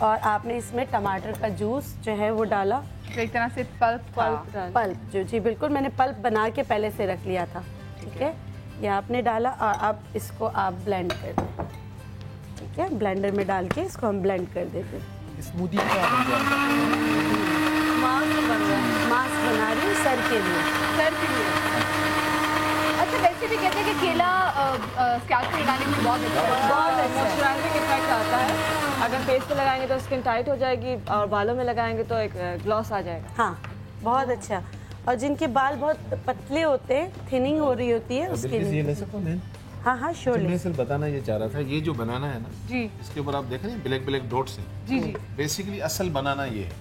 और आपने इसमें टमाटर का जूस जो है वो डाला, एक तरह से पल्प जो जी बिल्कुल मैंने पल्प बना के पहले से रख लिया था। ठीक है, ये आपने डाला और अब इसको आप ब्लेंड कर दें। ठीक है, ब्लेंडर में डाल के इसको हम ब्लेंड कर देते हैं। स्मूदी मास्क बना रही हूँ सर के लिए। अच्छा, वैसे भी कहते हैं कि केला स्कैल्प पे लगाने के लिए बहुत अच्छा मॉइस्चराइजिंग इफेक्ट आता है। अगर फेस पे लगाएंगे तो स्किन टाइट हो जाएगी, और बालों में लगाएंगे तो एक ग्लॉस आ जाएगा। हाँ, बहुत अच्छा। और जिनके बाल बहुत पतले होते हैं, थिनिंग हो रही होती है, उसके लिए हाँ श्योर। मैं सिर्फ बताना ये चाह रहा था, ये जो बनाना है ना जी, इसके ऊपर आप देख रहे हैं ब्लैक डॉट्स हैं जी, बेसिकली असल बनाना ये है।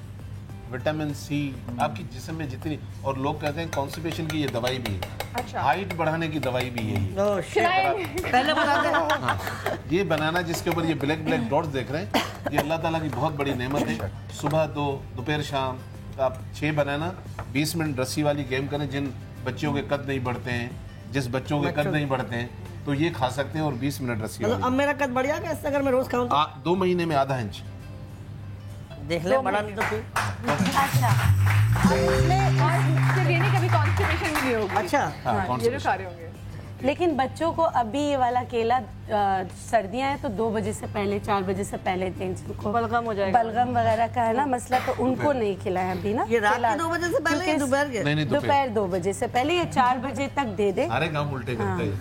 विटामिन सी आपकी जिस्म में जितनी, और लोग कहते हैं कॉन्स्टिपेशन की ये दवाई भी है, अच्छा, हाइट बढ़ाने की दवाई भी है पहले बताते हैं। हाँ, ये बनाना जिसके ऊपर ये ब्लैक डॉट्स देख रहे हैं, ये अल्लाह ताला की बहुत बड़ी नेमत है। सुबह 2, दोपहर शाम आप 6 बनाना, 20 मिनट रस्सी वाली गेम करें। जिन बच्चों के कद नहीं बढ़ते हैं, जिस बच्चों के कद नहीं बढ़ते हैं, तो ये खा सकते हैं, और 20 मिनट रस्सी वाली। अब मेरा कद बढ़ गया क्या अगर मैं रोज खाऊं? 2 महीने में आधा इंच देख ले, बड़ा नहीं तो फिर अच्छा, कभी कॉन्स्टिपेशन भी नहीं होगी। अच्छा, ये खा रहे होंगे। लेकिन बच्चों को अभी ये वाला केला सर्दियाँ हैं तो 2 बजे से पहले, 4 बजे से पहले दें, जिनको बलगम हो जाएगा, बलगम वगैरह का है ना मसला, तो उनको नहीं खिलाएं अभी ना। ये रात के 2 बजे से पहले, दोपहर के? दोपहर 2 बजे से पहले या 4 बजे तक दे दें। सारे काम उल्टे करते हैं।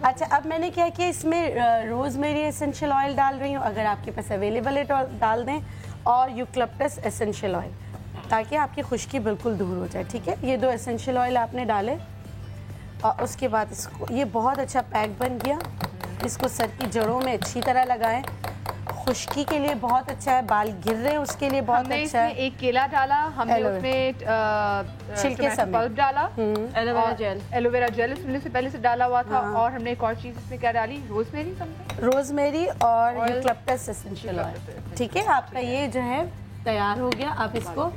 अच्छा, अब मैंने क्या किया, इसमें रोजमेरी एसेंशियल ऑयल डाल रही हूँ, अगर आपके पास अवेलेबल है तो डाल दें, और यूकलिप्टस एसेंशियल ऑयल, ताकि आपकी खुश्की बिल्कुल दूर हो जाए। ठीक है, ये 2 एसेंशियल ऑयल आपने डाले, और उसके बाद इसको, ये बहुत अच्छा पैक बन गया, इसको सर की जड़ों में अच्छी तरह लगाएं, खुश्की के लिए बहुत अच्छा है, बाल गिर रहे हैं उसके लिए बहुत अच्छा है। एक केला डाला हमने, उसमें छिलके समेत पल्प डाला, एलोवेरा जेल इसमें से पहले से डाला हुआ था, और हमने एक और चीज इसमें क्या डाली, रोजमेरी और यूकलिप्टस एसेंशियल ऑयल। ठीक है, आपका ये जो है तैयार हो गया। आप इसको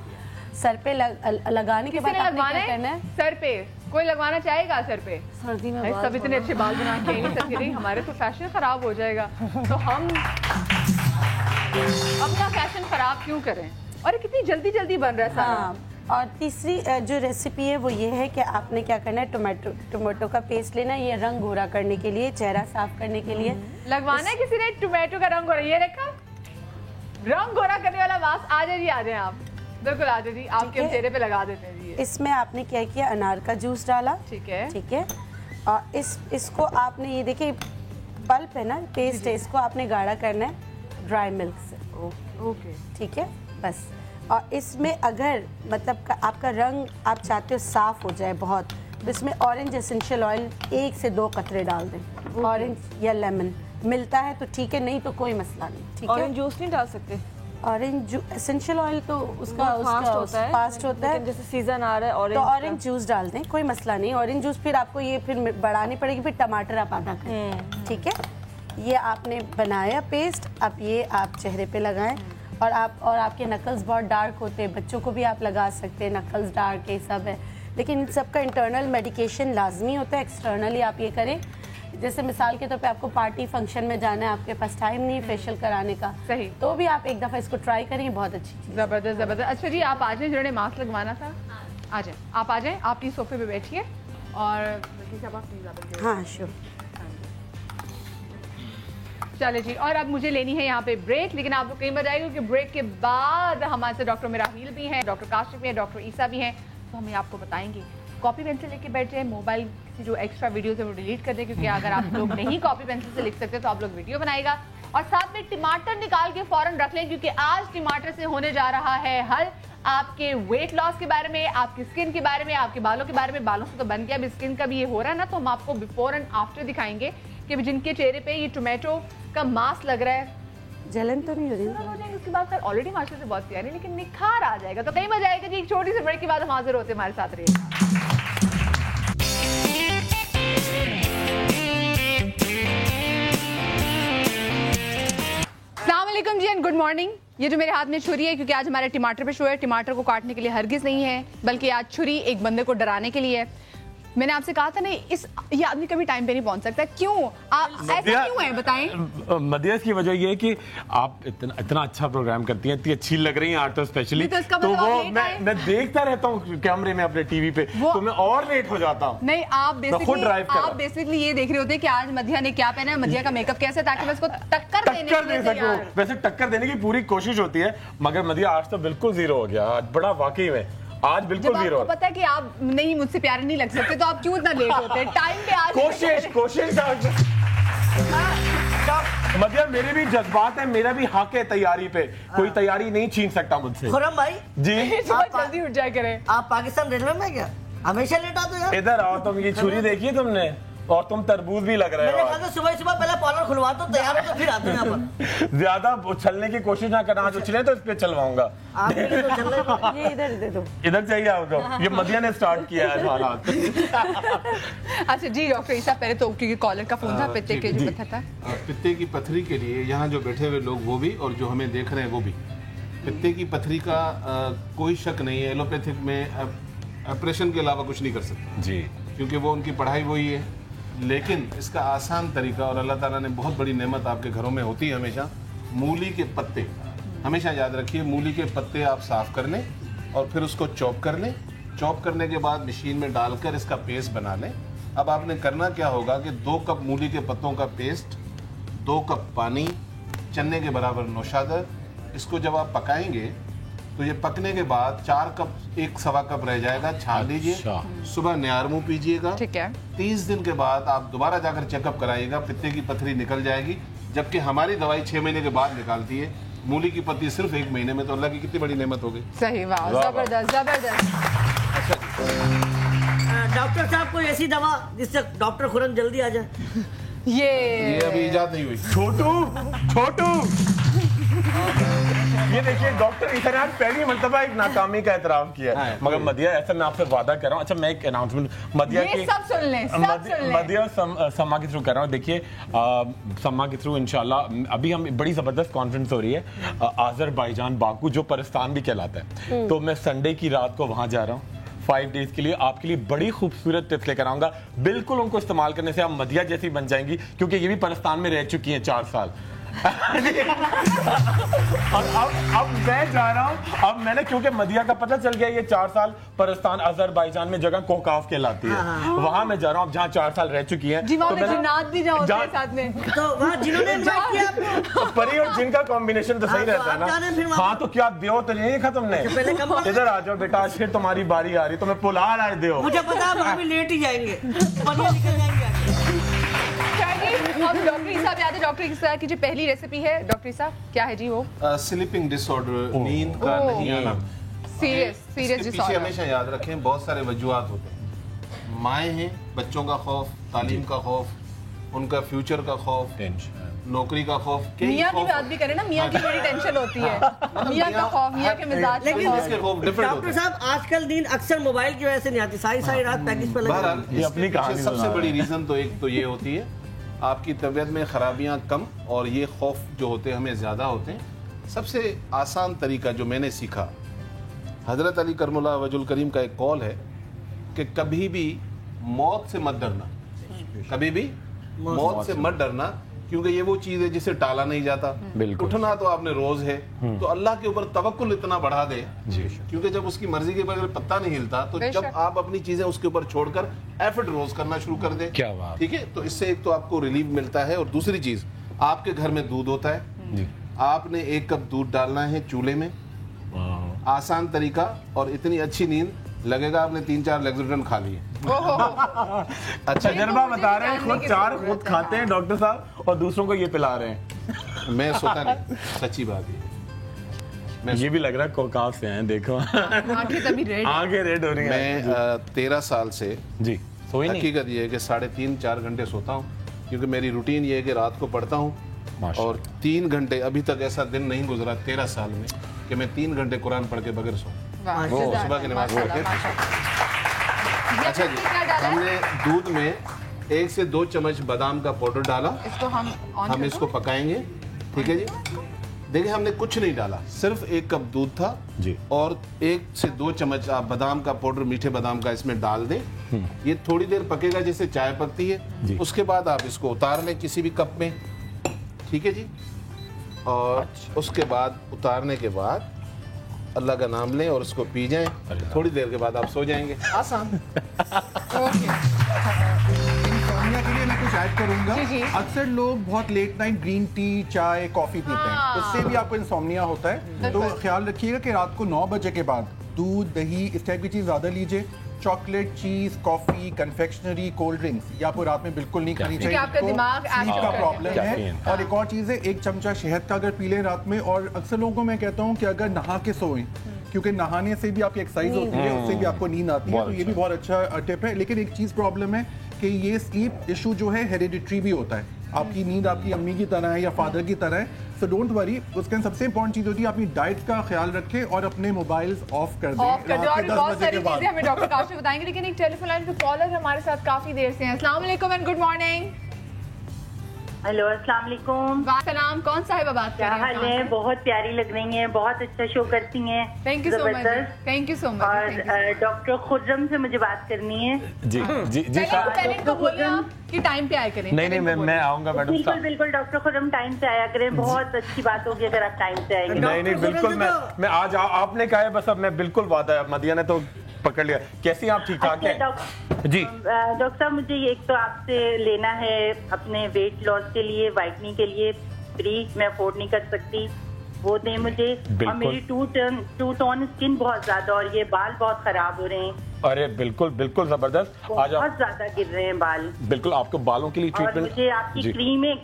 सर पे लगाने के बाद आपने क्या करना है, सर पे कोई लगवाना चाहेगा सर पे? सर्दी में सब इतने अच्छे बाल बना के नहीं सकते, नहीं हमारे तो फैशन खराब हो जाएगा, तो हम अपना फैशन खराब क्यों करें? और कितनी जल्दी बन रहा है सारा। और तीसरी जो रेसिपी है वो ये है कि आपने क्या करना है, टोमेटो का पेस्ट लेना है, ये रंग गोरा करने के लिए, चेहरा साफ करने के लिए लगवाना है। किसी ने टोमेटो का रंग गोरा ये रखा, रंग गोरा करने वाला मास्क। आ जाइए, आ जाए आप, बिल्कुल आ जाइए, आपके चेहरे पे लगा देते हैं जी। इसमें आपने क्या किया, अनार का जूस डाला, ठीक है, ठीक है। और इसको आपने ये देखिए पल्प है ना, पेस्ट है, इसको आपने गाढ़ा करना है ड्राई मिल्क से। ओके, ठीक है, बस। और इसमें अगर मतलब आपका रंग आप चाहते हो साफ हो जाए बहुत, तो इसमें ऑरेंज एसेंशियल ऑयल 1 से 2 कतरे डाल दें। ऑरेंज या लेमन मिलता है तो ठीक है, नहीं तो कोई मसला नहीं। ठीक है, ऑरेंज जूस नहीं डाल सकते? ऑरेंज एसेंशियल ऑयल तो उसका फास्ट होता है, जैसे सीजन आ रहा है ऑरेंज, तो ऑरेंज जूस डाल दें, कोई मसला नहीं। ऑरेंज जूस फिर आपको ये फिर बढ़ानी पड़ेगी, फिर टमाटर आप आधा करें। ठीक है, ये आपने बनाया पेस्ट, अब ये आप चेहरे पे लगाएं। और आपके नकल्स बहुत डार्क होते हैं, बच्चों को भी आप लगा सकते हैं, नकल्स डार्क ये सब है, लेकिन इन सब का इंटरनल मेडिकेशन लाजमी होता है, एक्सटर्नली आप ये करें। जैसे मिसाल के तौर पे आपको पार्टी फंक्शन में जाना है, आपके पास टाइम नहीं फेशियल कराने का, सही, तो भी आप एक दफ़ा इसको ट्राई करेंगे, बहुत अच्छी चीज़। ज़बरदस्त ज़बरदस्त। अच्छा जी, आप आ जाए, जिन्होंने मास्क लगवाना था आ जाए, आप आ जाए, आप प्लीज़ सोफे पे बैठिए और हाँ श्योर। चले जी, और अब मुझे लेनी है यहाँ पे ब्रेक, लेकिन आप लोग कहीं बताइए क्योंकि ब्रेक के बाद हमारे साथ डॉक्टर मिराहील भी हैं, डॉक्टर काशिफ भी हैं, डॉक्टर ईसा भी हैं, तो हमें आपको बताएंगे। कॉपी पेंसिल लेके बैठ जाए, मोबाइल की जो एक्स्ट्रा वीडियोस है वो डिलीट कर दें, क्योंकि अगर आप लोग नहीं कॉपी पेंसिल से लिख सकते तो आप लोग वीडियो बनाएगा। और साथ में टमाटर निकाल के फौरन रख लें, क्योंकि आज टमाटर से होने जा रहा है हल आपके वेट लॉस के बारे में, आपकी स्किन के बारे में, आपके बालों के बारे में। बालों से तो बन गया, अभी स्किन का भी ये हो रहा है ना, तो हम आपको बिफोर एंड आफ्टर दिखाएंगे कि जिनके चेहरे पे ये टोमेटो का मास्क लग रहा है, जलन तो नहीं हो रही, हो जाएंगे उसके बाद। ऑलरेडी मास्क से बहुत प्यारी, लेकिन निखार आ जाएगा। तो कहीं मजा आएगा जी। एक छोटी सी ब्रेक के बाद हम हाजिर होते हैं, हमारे साथ रहिएगा। अस्सलामुअलैकुम जी एंड गुड मॉर्निंग। ये जो मेरे हाथ में छुरी है, क्योंकि आज हमारे टमाटर पे शो है, टमाटर को काटने के लिए हरगिज नहीं है, बल्कि आज छुरी एक बंदे को डराने के लिए है। मैंने आपसे कहा था ना, ये आदमी कभी टाइम पे नहीं पहुंच सकता। क्यों ऐसा क्यों है, बताएं। मदिया, की वजह ये है कि आप इतना अच्छा प्रोग्राम करती हैं, इतनी अच्छी लग रही हैं आज तो स्पेशली, तो वो मैं देखता रहता हूँ कैमरे में अपने टीवी पे, तो मैं और लेट हो जाता हूँ। नहीं, आप बेसिकली ये देख रहे होते कि आज मदिया ने क्या पहना है, मदिया का मेकअप कैसे, ताकि मैं उसको टक्कर दे सकूं। वैसे टक्कर देने की पूरी कोशिश होती है, मगर मदिया आज तो बिल्कुल जीरो हो गया, आज बड़ा वाकई में आज बिल्कुल जीरो। आपको पता है कि आप नहीं, मुझसे प्यारे नहीं लग सकते, तो आप क्यों इतना लेट होते हैं टाइम पे? आज कोशिश मदिया, मेरे भी जज्बात है, मेरा भी हक है तैयारी पे, कोई तैयारी नहीं छीन सकता मुझसे। खुर्रम भाई जी, आप जल्दी उठ जाया करें। आप पाकिस्तान रेलवे में क्या हमेशा लेट आते हो यार? इधर आओ, तुम ये छुरी देखिए तुमने, और तुम तरबूज भी लग रहे हो। सुबह सुबह पहले कॉलर खुलवा दो, तैयार हो तो फिर आते हैं यहाँ पर। ज्यादा उछलने की कोशिश ना करना, आज उछले तो इस पे चलवाऊंगा। ये इधर दे दो, इधर चाहिए आपको, ये मदिया ने स्टार्ट किया है हालात। अच्छा जी डॉक्टर ईसा, पहले तो क्योंकि कॉलर का फोन था, पित्ते के जो पत्थर था, पित्ते की पथरी के लिए यहाँ जो बैठे हुए लोग वो भी, और जो हमें देख रहे हैं वो भी, पित्ते की पथरी का कोई शक नहीं है, एलोपैथिक में ऑपरेशन के अलावा कुछ नहीं कर सकते जी, क्योंकि वो उनकी पढ़ाई वही है। लेकिन इसका आसान तरीका, और अल्लाह ताला ने बहुत बड़ी नेमत आपके घरों में होती है हमेशा, मूली के पत्ते, हमेशा याद रखिए, मूली के पत्ते आप साफ कर लें और फिर उसको चॉप कर लें। चॉप करने के बाद मशीन में डालकर इसका पेस्ट बना लें। अब आपने करना क्या होगा कि 2 कप मूली के पत्तों का पेस्ट, 2 कप पानी, चने के बराबर नौशादर, इसको जब आप पकाएंगे तो ये पकने के बाद 4 कप 1 कप रह जाएगा, छान लीजिए। सुबह न्यार मुंह पीजिएगा, ठीक है। 30 दिन के बाद आप दोबारा जाकर चेकअप कराइएगा, पित्ते की पथरी निकल जाएगी। जबकि हमारी दवाई 6 महीने के बाद निकालती है, मूली की पत्ती सिर्फ 1 महीने में, तो अल्लाह की कितनी बड़ी नेमत हो गई। सही, वाह, जबरदस्त जबरदस्त। डॉक्टर साहब कोई ऐसी दवा जिससे डॉक्टर खुरम जल्दी आ जाए? ये अभी इजाद नहीं हुई। छोटू ये देखिए, डॉक्टर ईसा ने आज पहली मर्तबा एक नाकामी का एतराफ किया है। मगर मदिया, ऐसा मैं आपसे वादा कर रहा हूँ। अच्छा, मैं एक अनाउंसमेंट मदिया की, सब सुन लें। मदिया सम्मा के थ्रू कर रहा हूँ। देखिए, सम्मा के थ्रू इंशाल्लाह अभी हम बड़ी जबरदस्त कॉन्फ्रेंस हो रही है आज़रबाईजान बाकू, जो परस्तान भी कहलाता है, तो मैं संडे की रात को वहां जा रहा हूँ 5 डेज के लिए। आपके लिए बड़ी खूबसूरत टिप्स लेकर आऊंगा, बिल्कुल उनको इस्तेमाल करने से आप मदिया जैसी बन जाएंगी, क्योंकि ये भी पाकिस्तान में रह चुकी हैं 4 साल। और अब मैं जा रहा हूँ, अब मैंने क्योंकि मदिया का पता चल गया ये 4 साल परस्तान अजरबैजान में जगह कोकाफ कहलाती है, वहां मैं जा रहा हूँ अब जहाँ 4 साल रह चुकी है। जी वहाँ पे जिन्नात भी जाओ साथ में, तो वहाँ जिन्होंने इनवाइट किया आपको, परी और जिन का कॉम्बिनेशन तो सही रहता है ना। हाँ तो क्या दो तो नहीं खत्म नहीं, इधर आ जाओ बेटा, आज फिर तुम्हारी बारी आ रही, तो मैं पुला रहा दो। मुझे पता है हम भी लेट ही जाएंगे, निकल जाएंगे। अब डॉक्टर ईसा याद है, डॉक्टर ईसा की जो पहली रेसिपी है, डॉक्टर ईसा क्या है जी वो? स्लीपिंग डिसऑर्डर, नींद का नहीं आना। सीरियस पीछे हमेशा याद रखें बहुत सारे वजूहात होते हैं। माएँ हैं, बच्चों का खौफ, तालीम का खौफ, उनका फ्यूचर का खौफ, नौकरी का खौफ। मियाँ की बात भी करें ना, मियाँ की बड़ी टेंशन होती है, मियाँ का खौफ, मियाँ के मिजाज का खौफ। डॉक्टर साहब आजकल नींद अक्सर मोबाइल की वजह से नहीं आती, सारी रात पैकेज पे लगे। सबसे बड़ी रीजन तो एक तो ये होती है आपकी तबीयत में खराबियां कम, और ये खौफ जो होते हैं हमें ज़्यादा होते हैं। सबसे आसान तरीका जो मैंने सीखा, हज़रत अली करमुल्लाह वजुल करीम का एक कौल है कि कभी भी मौत से मत डरना, कभी भी मौत से मत डरना, क्योंकि ये वो चीज़ है जिसे टाला नहीं जाता। उठना तो आपने रोज है, तो अल्लाह के ऊपर तवक्कुल इतना बढ़ा दे, क्योंकि जब उसकी मर्जी के बगैर पत्ता नहीं हिलता, तो जब आप अपनी चीजें उसके ऊपर छोड़कर एफर्ट रोज करना शुरू कर दे, क्या बात, ठीक है, तो इससे एक तो आपको रिलीफ मिलता है। और दूसरी चीज, आपके घर में दूध होता है, आपने 1 कप दूध डालना है चूल्हे में, आसान तरीका, और इतनी अच्छी नींद लगेगा आपने 3-4 लेक्सोडेंट खा लिए। अच्छा तजर्बा बता रहे हैं, खुद 4 खुद खाते हैं डॉक्टर साहब, और दूसरों को ये पिला रहे हैं। मैं सोता नहीं, सच्ची बात है। ये भी लग रहा है कोकाफ से हैं, देखो आंखें रेड हो रही हैं। मैं 13 साल से जी सोई नहीं, हकीकत ये है कि 3.5-4 घंटे सोता हूँ, क्योंकि मेरी रूटीन ये है कि रात को पढ़ता हूँ, और 3 घंटे, अभी तक ऐसा दिन नहीं गुजरा 13 साल में कि मैं 3 घंटे कुरान पढ़ के बगैर सोऊं, सुबह की नमाज पढ़ के। अच्छा जी, हमने दूध में 1 से 2 चम्मच बादाम का पाउडर डाला, इसको हम इसको पकाएंगे, ठीक है जी। देखिए हमने कुछ नहीं डाला, सिर्फ 1 कप दूध था जी, और 1 से 2 चम्मच आप बादाम का पाउडर, मीठे बादाम का इसमें डाल दें। ये थोड़ी देर पकेगा जैसे चाय पकती है, उसके बाद आप इसको उतार लें किसी भी कप में, ठीक है जी। और उसके बाद उतारने के बाद अल्लाह का नाम लें और उसको पी जाएं, थोड़ी देर के बाद आप सो जाएंगे। आसान। इंसोम्निया के लिए मैं कुछ ऐड करूंगा। अक्सर लोग बहुत लेट नाइट ग्रीन टी, चाय, कॉफी पीते हैं, उससे भी आपको इंसोम्निया होता है। तो ख्याल रखिएगा कि रात को 9 बजे के बाद दूध, दही, इस टाइप की चीज़ ज़्यादा लीजिए। चॉकलेट, चीज, कॉफी, कन्फेक्शनरी, कोल्ड ड्रिंक्स ये आपको रात में बिल्कुल नहीं खानी चाहिए, आपका दिमाग स्लीप का प्रॉब्लम है। और एक और चीज़ है, 1 चमचा शहद का अगर पी लें रात में, और अक्सर लोगों को मैं कहता हूँ कि अगर नहा के सोएं, क्योंकि नहाने से भी आपकी एक्सरसाइज होती है, उससे भी आपको नींद आती है, तो ये भी बहुत अच्छा टिप है। लेकिन एक चीज़ प्रॉब्लम है कि ये स्लीप इशू जो है हेरिडिटरी भी होता है, आपकी नींद आपकी अम्मी की तरह है या फादर की तरह है, सो डोंट वरी। उसके सबसे इंपॉर्टेंट चीज़ होती है अपनी डाइट का ख्याल रखें और अपने मोबाइल्स ऑफ कर दें। और बहुत सारी चीजें हमें डॉक्टर काशिफ बताएंगे, लेकिन एक टेलीफोन लाइन पे कॉलर हमारे साथ काफी देर से हैं। अस्सलाम वालेकुम एंड गुड मॉर्निंग। हेलो, अस्सलाम वालेकुम। सलाम, कौन साहिबा बात कर रही हैं? क्या हाल है? बहुत प्यारी लग रही हैं, बहुत अच्छा शो करती हैं। Thank you so much. Thank you so much. और डॉक्टर खुर्रम से मुझे बात करनी है। जी जी जी, पहले इनको बोलिए आप कि टाइम पे आया करें। नहीं मैं आऊंगा मैडम। बिल्कुल बिल्कुल डॉक्टर खुर्रम टाइम से आया करें, बहुत अच्छी बात होगी अगर आप टाइम से आएंगे। नहीं बिल्कुल, मैं आज आपने कहा है, बस अब मैं बिल्कुल वादा है, मदिया ने तो पकड़ लिया। कैसी आप? ठीक ठाक हैं जी। डॉक्टर साहब मुझे एक तो आपसे लेना है अपने वेट लॉस के लिए, वाइटनिंग के लिए, फ्री मैं अफोर्ड नहीं कर सकती, वो दें मुझे। और मेरी टू टोन स्किन बहुत ज्यादा, और ये बाल बहुत खराब हो रहे हैं। अरे बिल्कुल बिल्कुल जबरदस्त, बहुत ज्यादा गिर रहे हैं बाल। बिल्कुल आपको बालों के लिए ट्रीटमेंट, मुझे आपकी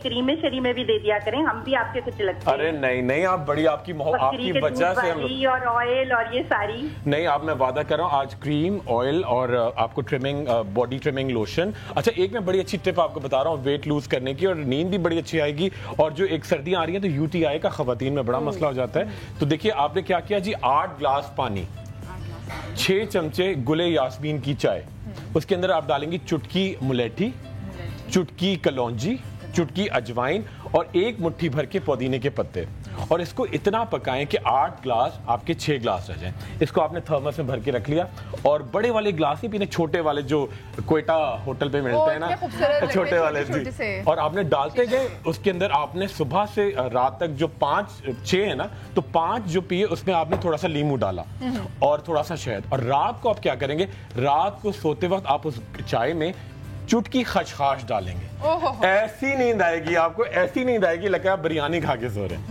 क्रीमें शरीमें भी दे दिया करें, हम भी आपके कुछ लगते हैं। अरे नहीं आप बड़ी, आपकी वजह से हम, और ऑयल और ये सारी नहीं, आप मैं वादा कर रहा हूँ आज क्रीम, ऑयल और आपको ट्रिमिंग, बॉडी ट्रिमिंग लोशन। अच्छा एक मैं बड़ी अच्छी टिप आपको बता रहा हूँ वेट लूज करने की, और नींद भी बड़ी अच्छी आएगी। और जो एक सर्दियाँ आ रही है तो UTI का खवातीन में बड़ा मसला हो जाता है। तो देखिए आपने क्या किया जी, 8 ग्लास पानी, 6 चमचे गुले यास्मीन की चाय, उसके अंदर आप डालेंगी चुटकी मुलेठी, चुटकी कलौंजी, चुटकी अजवाइन और 1 मुट्ठी भर के पुदीने के पत्ते, और इसको इतना पकाएं कि 8 ग्लास आपके 6 ग्लास रह जाएं। इसको आपने थर्मस में भर के रख लिया और बड़े वाले ग्लास ही पीने, छोटे वाले जो क्वेटा होटल पे मिलते हैं ना, छोटे वाले जी, और आपने डालते गए उसके अंदर। आपने सुबह से रात तक जो 5-6 है ना, तो 5 जो पिए उसमें आपने थोड़ा सा लीमू डाला और थोड़ा सा शहद। और रात को आप क्या करेंगे, रात को सोते वक्त आप उस चाय में चुटकी खसखस डालेंगे। ऐसी नींद आएगी आपको, ऐसी नींद आएगी लगता है आप बिरयानी खा के सो रहे हैं।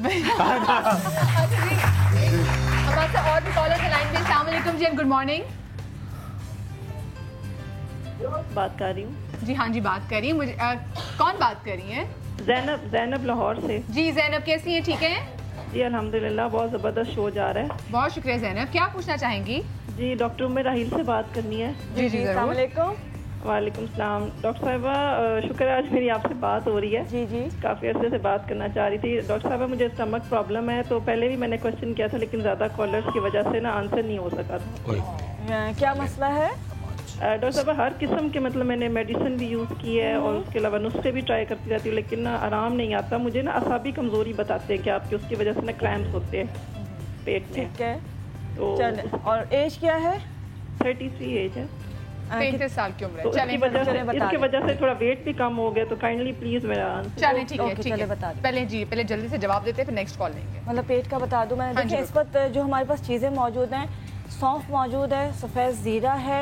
हमारे साथ और भी कॉलर के लाइन में। अस्सलाम वालेकुम जी, गुड मॉर्निंग। बात कर रही हूँ जी। हाँ जी, बात करिए। मुझे कौन बात कर रही है? जैनब लाहौर से। जी जैनब, कैसी हैं? ठीक हैं जी अल्हम्दुलिल्लाह, बहुत ज़बरदस्त शो जा रहा है। बहुत शुक्रिया जैनब। क्या पूछना चाहेंगी? जी डॉक्टर उम्मे राहिल से बात करनी है। जी जी, अस्सलाम वालेकुम। वालेकुम सलाम। डॉक्टर साहिबा, शुक्र है आज मेरी आपसे बात हो रही है। जी जी, काफ़ी अर्से से बात करना चाह रही थी। डॉक्टर साहिबा, मुझे स्टमक प्रॉब्लम है, तो पहले भी मैंने क्वेश्चन किया था लेकिन ज़्यादा कॉलर्स की वजह से ना आंसर नहीं हो सका था। क्या मसला है? डॉक्टर साहब, हर किस्म के मतलब मैंने मेडिसिन भी यूज़ की है और उसके अलावा नुस्खे भी ट्राई करती रहती हूँ, लेकिन ना आराम नहीं आता। मुझे ना असाबी कमज़ोरी बताते हैं कि आपकी, उसकी वजह से ना क्रैम्प्स होते हैं पेट में। ठीक है, तो और एज क्या है? 33 एज है। 33 साल की उम्र है। तो इसकी वजह से थोड़ा वेट भी कम हो गया, तो काइंडली प्लीज मेरा चलिए ठीक है, ठीक है, बता पहले जल्दी से जवाब देते हैं, फिर नेक्स्ट कॉल लेंगे। मतलब पेट का बता दूं मैं। देखिए इस वक्त जो हमारे पास चीज़ें मौजूद हैं, सौंफ मौजूद है, सफ़ेद ज़ीरा है,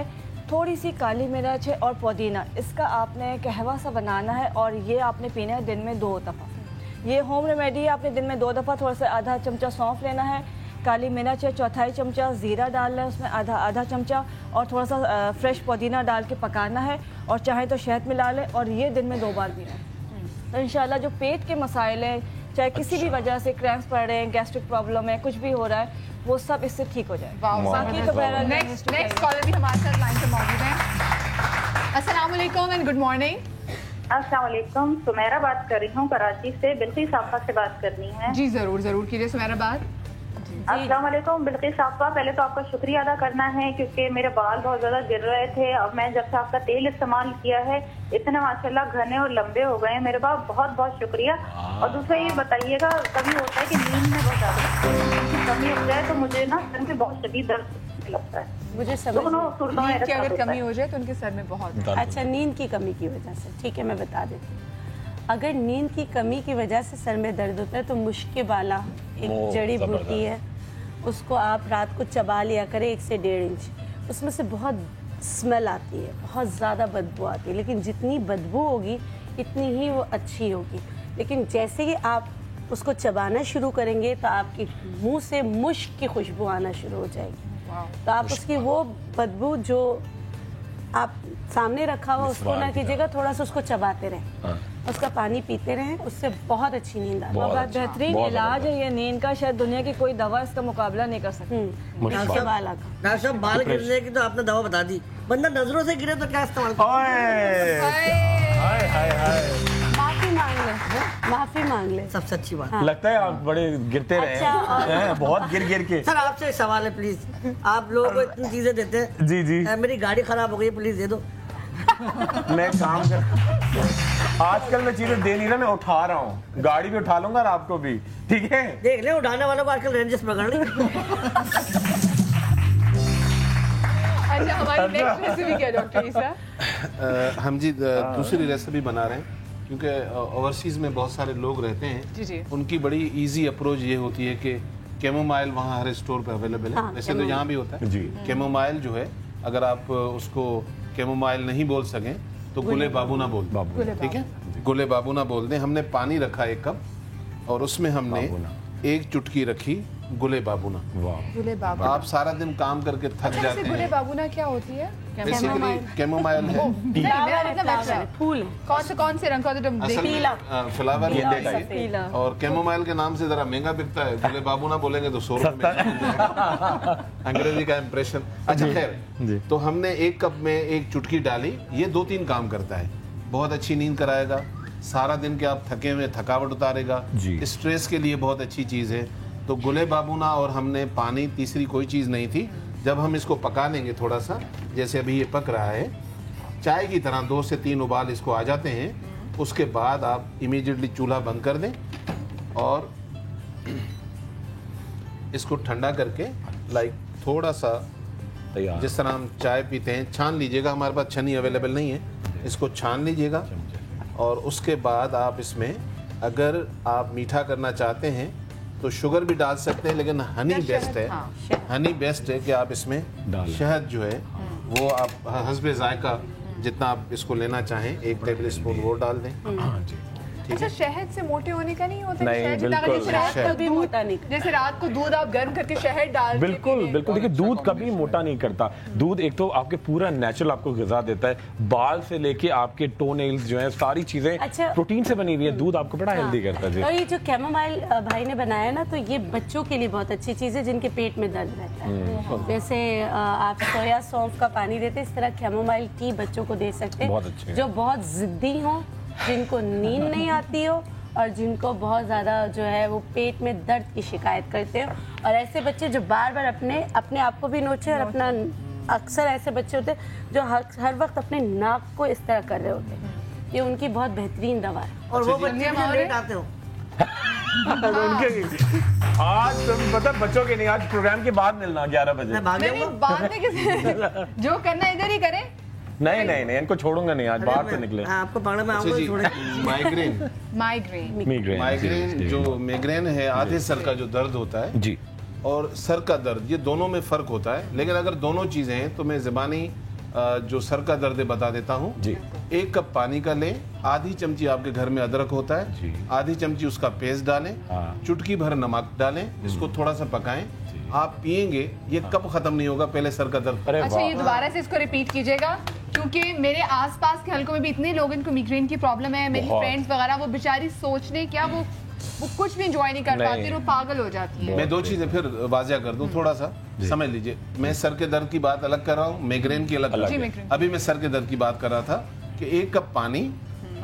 थोड़ी सी काली मिर्च है और पुदीना। इसका आपने कहवा सा बनाना है और ये आपने पीना है दिन में 2 दफ़ा। ये होम रेमेडी है, आपने दिन में 2 दफ़ा थोड़ा सा आधा चमचा सौंफ लेना है, काली मिर्च है 1/4 चमचा, ज़ीरा डालना है उसमें आधा चमचा, और थोड़ा सा फ्रेश पुदीना डाल के पकाना है, और चाहे तो शहद मिला लें, और ये दिन में 2 बार पीना है। तो इंशाल्लाह जो पेट के मसाइल हैं, चाहे किसी भी वजह से क्रैम्प्स पड़ रहे हैं, गैस्ट्रिक प्रॉब्लम है, कुछ भी हो रहा है, वो सब इससे ठीक हो जाए। बाकी तो नेक्स्ट कॉलर भी हमारे साथ लाइन पे मौजूद है। अस्सलाम वालेकुम एंड गुड मॉर्निंग। अस्सलाम वालेकुम, सुमेरा बात कर रही हूँ कराची से। बिल्किस साफा से बात करनी है। जी जरूर कीजिए सुमेरा बात। अस्सलाम वालेकुम बिल्किस साफा, पहले तो आपका शुक्रिया अदा करना है क्योंकि मेरे बाल बहुत ज्यादा गिर रहे थे। अब मैं जब से आपका तेल इस्तेमाल किया है इतने माशाल्लाह घने और लंबे हो गए हैं मेरे बाल। बहुत बहुत शुक्रिया। और दूसरा ये बताइएगा, कभी होता है कि नींद में बहुत ज्यादा कमी हो जाए तो मुझे ना सर में बहुत शदीद दर्द लगता है। मुझे नींद की अगर कमी हो जाए तो उनके सर में बहुत। अच्छा, नींद की कमी की वजह से, ठीक है मैं बता देती हूँ। अगर नींद की कमी की वजह से सर में दर्द होता है तो मुश्क वाला एक जड़ी बूटी है, उसको आप रात को चबा लिया करें 1 से 1.5 इंच। उसमें से बहुत स्मेल आती है, बहुत ज़्यादा बदबू आती है, लेकिन जितनी बदबू होगी इतनी ही वो अच्छी होगी। लेकिन जैसे ही आप उसको चबाना शुरू करेंगे तो आपके मुंह से मुश्क की खुशबू आना शुरू हो जाएगी। तो आप उसकी वो बदबू जो आप सामने रखा हुआ उसको ना कीजिएगा, थोड़ा सा उसको चबाते रहें, उसका पानी पीते रहें, उससे बहुत अच्छी नींद आती है। बहुत बेहतरीन इलाज है ये नींद का, शायद दुनिया की कोई दवा इसका मुकाबला नहीं कर सकती। डॉक्टर साहब, बाल गिरने की तो आपने दवा बता दी, बंदा नजरों से गिरे तो क्या इस्तेमाल? माफी मांग ले, सबसे अच्छी बात। लगता है आप बड़े गिरते रहे हैं, बहुत गिर के। सर आपसे एक सवाल है प्लीज, आप लोगों को इतनी चीजें देते हैं। जी मेरी गाड़ी खराब हो गई, प्लीज दे दो। मैं काम कर, आजकल मैं चीजें दे नहीं रहा, मैं उठा रहा हूँ, गाड़ी भी उठा लूंगा और आपको भी, ठीक है? देख ले, उठाने वालों को आजकल रेंजेस पकड़ ली। अच्छा, हमारी नेक्स्ट रेसिपी क्या डॉक्टर ईसा? हम जी दूसरी रेसिपी बना रहे हैं क्योंकि ओवरसीज में बहुत सारे लोग रहते हैं। जी। उनकी बड़ी इजी अप्रोच ये होती है कि कैमोमाइल वहाँ हर स्टोर पे अवेलेबल है। वैसे तो यहाँ भी होता है जी। कैमोमाइल जो है, अगर आप उसको कैमोमाइल नहीं बोल सकें तो गुले बाबूना बोल, ठीक है? गुले बाबूना बोल दें। हमने पानी रखा 1 कप और उसमें हमने 1 चुटकी रखी गुले बाबूना। गुले बाबूना। आप सारा दिन काम करके थक जाते हैं। गुले बाबूना क्या होती है? बेसिकली कैमोमाइल है, फूल। कौन से रंग का? फ्लावर पीला। और कैमोमाइल के नाम से जरा महंगा बिकता है, गुले बाबूना बोलेंगे तो 100 रुपए में। अंग्रेजी का इम्प्रेशन। अच्छा खैर, तो हमने 1 कप में 1 चुटकी डाली। ये 2-3 काम करता है, बहुत अच्छी नींद कराएगा, सारा दिन के आप थके हुए थकावट उतारेगा, स्ट्रेस के लिए बहुत अच्छी चीज़ है। तो गुले बाबूना और हमने पानी, तीसरी कोई चीज़ नहीं थी। जब हम इसको पका लेंगे थोड़ा सा, जैसे अभी ये पक रहा है चाय की तरह, 2 से 3 उबाल इसको आ जाते हैं, उसके बाद आप इमीडिएटली चूल्हा बंद कर दें और इसको ठंडा करके लाइक थोड़ा सा जिस तरह हम चाय पीते हैं छान लीजिएगा। हमारे पास छन्नी अवेलेबल नहीं है, इसको छान लीजिएगा। और उसके बाद आप इसमें अगर आप मीठा करना चाहते हैं तो शुगर भी डाल सकते हैं, लेकिन हनी बेस्ट है। हनी बेस्ट है कि आप इसमें शहद जो है वो आप हस्बे जायका जितना आप इसको लेना चाहें 1 टेबल स्पून वो डाल दें। अच्छा, शहद से मोटे होने का नहीं होता? नहीं, शहद बिल्कुल। जैसे रात को भी मोटा नहीं, जैसे रात को दूध आप गर्म करके शहद डाल, बिल्कुल बिल्कुल। देखिए दूध कभी मोटा नहीं करता। दूध एक तो आपके पूरा नेचुरल आपको ग़िज़ा देता है, बाल से लेके आपके टो नेल्स जो है सारी चीजें अच्छा, प्रोटीन से बनी हुई है। दूध आपको बड़ा हेल्दी करता है। और ये जो कैमोमाइल भाई ने बनाया ना, तो ये बच्चों के लिए बहुत अच्छी चीज है जिनके पेट में दर्द रहता है। जैसे आप सोया सौंफ का पानी देते, इस तरह कैमोमाइल टी बच्चों को दे सकते हैं जो बहुत जिद्दी हो, जिनको नींद नहीं आती हो और जिनको बहुत ज़्यादा जो है वो पेट में दर्द की शिकायत करते हो। और ऐसे बच्चे जो बार बार अपने आप को भी नोचे और अपना, अक्सर ऐसे बच्चे होते हैं जो हर वक्त अपने नाक को इस तरह कर रहे होते हैं, ये उनकी बहुत बेहतरीन दवा है। और वो बच्चे लेट आते हो आज पता बच्चों के नहीं, आज प्रोग्राम के बाद मिलना 11 बजे। बाद में किसी जो करना इधर ही करे। नहीं, इनको छोड़ूंगा नहीं, आज बाहर से निकले। आपको पकड़ में आऊंगा। माइग्रेन जो माइग्रेन है, आधे सर का जो दर्द होता है जी, और सर का दर्द, ये दोनों में फर्क होता है। लेकिन अगर दोनों चीजें हैं तो मैं ज़बानी जो सर का दर्द है बता देता हूँ जी। 1 कप पानी का लें, आधी चमची आपके घर में अदरक होता है, आधी चमची उसका पेस्ट डालें, चुटकी भर नमक डालें, इसको थोड़ा सा पकाएं, आप पिएंगे, ये कब खत्म नहीं होगा, पहले सर का दर्द। अच्छा, ये दोबारा से इसको रिपीट कीजिएगा, क्योंकि मेरे आसपास के हलकों में भी इतने लोग इनको माइग्रेन की प्रॉब्लम है, मेरी फ्रेंड्स वगैरह, वो बेचारी सोचने क्या वो कुछ भी एंजॉय नहीं कर पाती, वो पागल हो जाती है। मैं 2 चीजें फिर वाजिया कर दूं, थोड़ा सा समझ लीजिए। मैं सर के दर्द की बात अलग कर रहा हूँ, माइग्रेन की अलग। अभी मैं सर के दर्द की बात कर रहा था कि 1 कप पानी,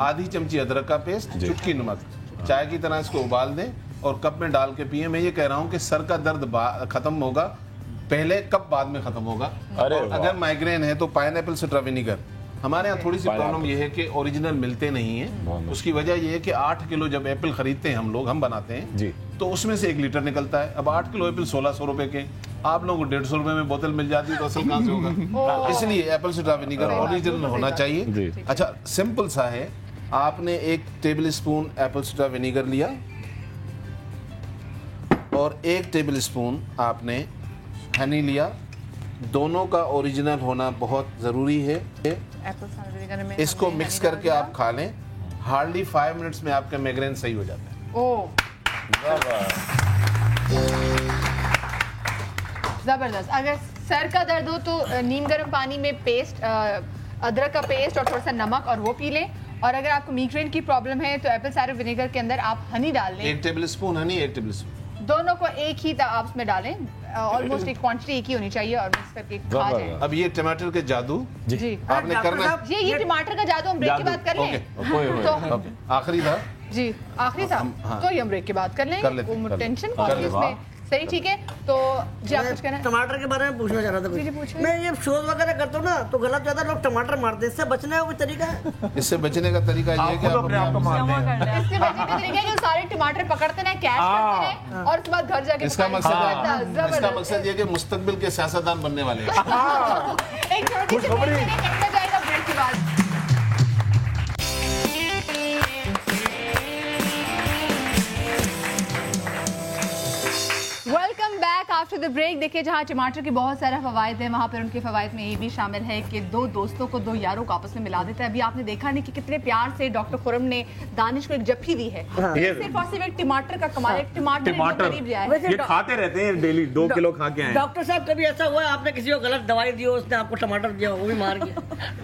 आधी चमची अदरक का पेस्ट, चुटकी नमक, चाय की तरह इसको उबाल दें और कप में डाल के पिए। मैं ये कह रहा हूँ कि सर का दर्द खत्म होगा पहले, कप बाद में खत्म होगा। और अगर माइग्रेन है तो पाइनएप्पल सिट्रा विनेगर। हमारे यहाँ थोड़ी सी प्रॉब्लम ये है कि ओरिजिनल मिलते नहीं है। उसकी वजह ये है कि 8 किलो जब एप्पल खरीदते हैं हम लोग, हम बनाते हैं जी, तो उसमें से 1 लीटर निकलता है। अब 8 किलो एप्पल 1600 रुपए के, आप लोगों को 150 रुपए में बोतल मिल जाती है, तो असल कहाँ से होगा? इसलिए एप्पल सिट्रा विनेगर ओरिजिनल होना चाहिए। अच्छा, सिंपल सा है, आपने 1 टेबल स्पून एप्पल सिट्रा विनेगर लिया और 1 टेबल स्पून आपने हनी लिया। दोनों का ओरिजिनल होना बहुत ज़रूरी है। इसको मिक्स करके आप खा लें, हार्डली 5 मिनट्स में आपका माइग्रेन सही हो जाता है। जबरदस्त। अगर सर का दर्द हो तो नीम गर्म पानी में पेस्ट, अदरक का पेस्ट और थोड़ा सा नमक, और वो पी लें। और अगर आपको माइग्रेन की प्रॉब्लम है तो एप्पल साइडर विनेगर के अंदर आप हनी डाल लें, 1 table spoon Honey, 1 table spoon, दोनों को एक ही आप उसमें डालें, ऑलमोस्ट एक क्वांटिटी एक ही होनी चाहिए, और मिक्स करके खा जाएं। अब ये टमाटर के जादू जी आपने करना, ये टमाटर का जादू हम ब्रेक के बाद कर लें। तो आखिरी था जी, आखिरी था, तो ये हम ब्रेक के बाद कर लेंगे, टेंशन कौन इसमें। सही, ठीक है। तो जी आप कुछ कहना है? टमाटर के बारे में पूछना चाह रहा था। मैं ये शोज वगैरह करता हूँ ना, तो गलत ज्यादा लोग टमाटर मारते हैं, इससे बचने का कोई तरीका है? इससे बचने का तरीका ये है कि आप अपने आप को मारते हैं। इससे बचने का तरीका है कि सारे टमाटर पकड़ते हैं, कैश करते हैं, और उसके बाद घर जाके इसका मकसद ये कि मुस्तकबिल के सियासतदान बनने वाले हैं। एक छोटी सी ब्रेक के बाद। Welcome back after the break. देखिए, जहाँ टमाटर के बहुत सारे फवायद हैं, वहाँ पर उनके फवायद में ये भी शामिल है कि 2 दोस्तों को, 2 यारों को आपस में मिला देता है। अभी आपने देखा नहीं कि कितने प्यार से डॉक्टर खुरम ने दानिश को एक जप्पी दी है। सिर्फ और सिर्फ एक टमाटर का कमाल है। टमाटर ये खाते रहते हैं डेली, 2 किलो खा के आए। डॉक्टर साहब, कभी ऐसा हुआ है आपने किसी को गलत दवाई दी हो, उसने आपको टमाटर दिया, वो भी मार गया?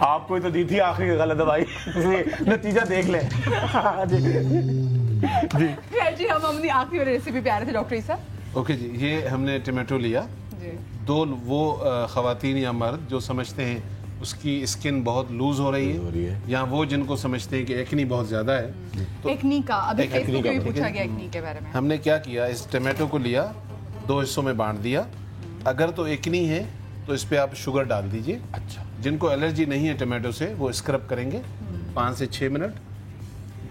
आपको तो दी थी आखिरी गलत दवाई, नतीजा देख ले। जी, हम अपनी आखिरी वाली रेसिपी पे आ रहे थे डॉक्टर ईसा। ओके जी, ये हमने टमाटो लिया। 2 वो ख़वातीन या मर्द जो समझते हैं उसकी स्किन बहुत लूज हो रही है, या वो जिनको समझते हैं कि एक्नी बहुत ज़्यादा है, तो एक्नी का अभी फेसबुक पे भी पूछा गया एक्नी के बारे में। हमने क्या किया, इस टमाटो को लिया, 2 हिस्सों में बांट दिया। अगर तो एक्नी है तो इस पर आप शुगर डाल दीजिए। अच्छा, जिनको एलर्जी नहीं है टमाटो से, वो स्क्रब करेंगे 5 से 6 मिनट,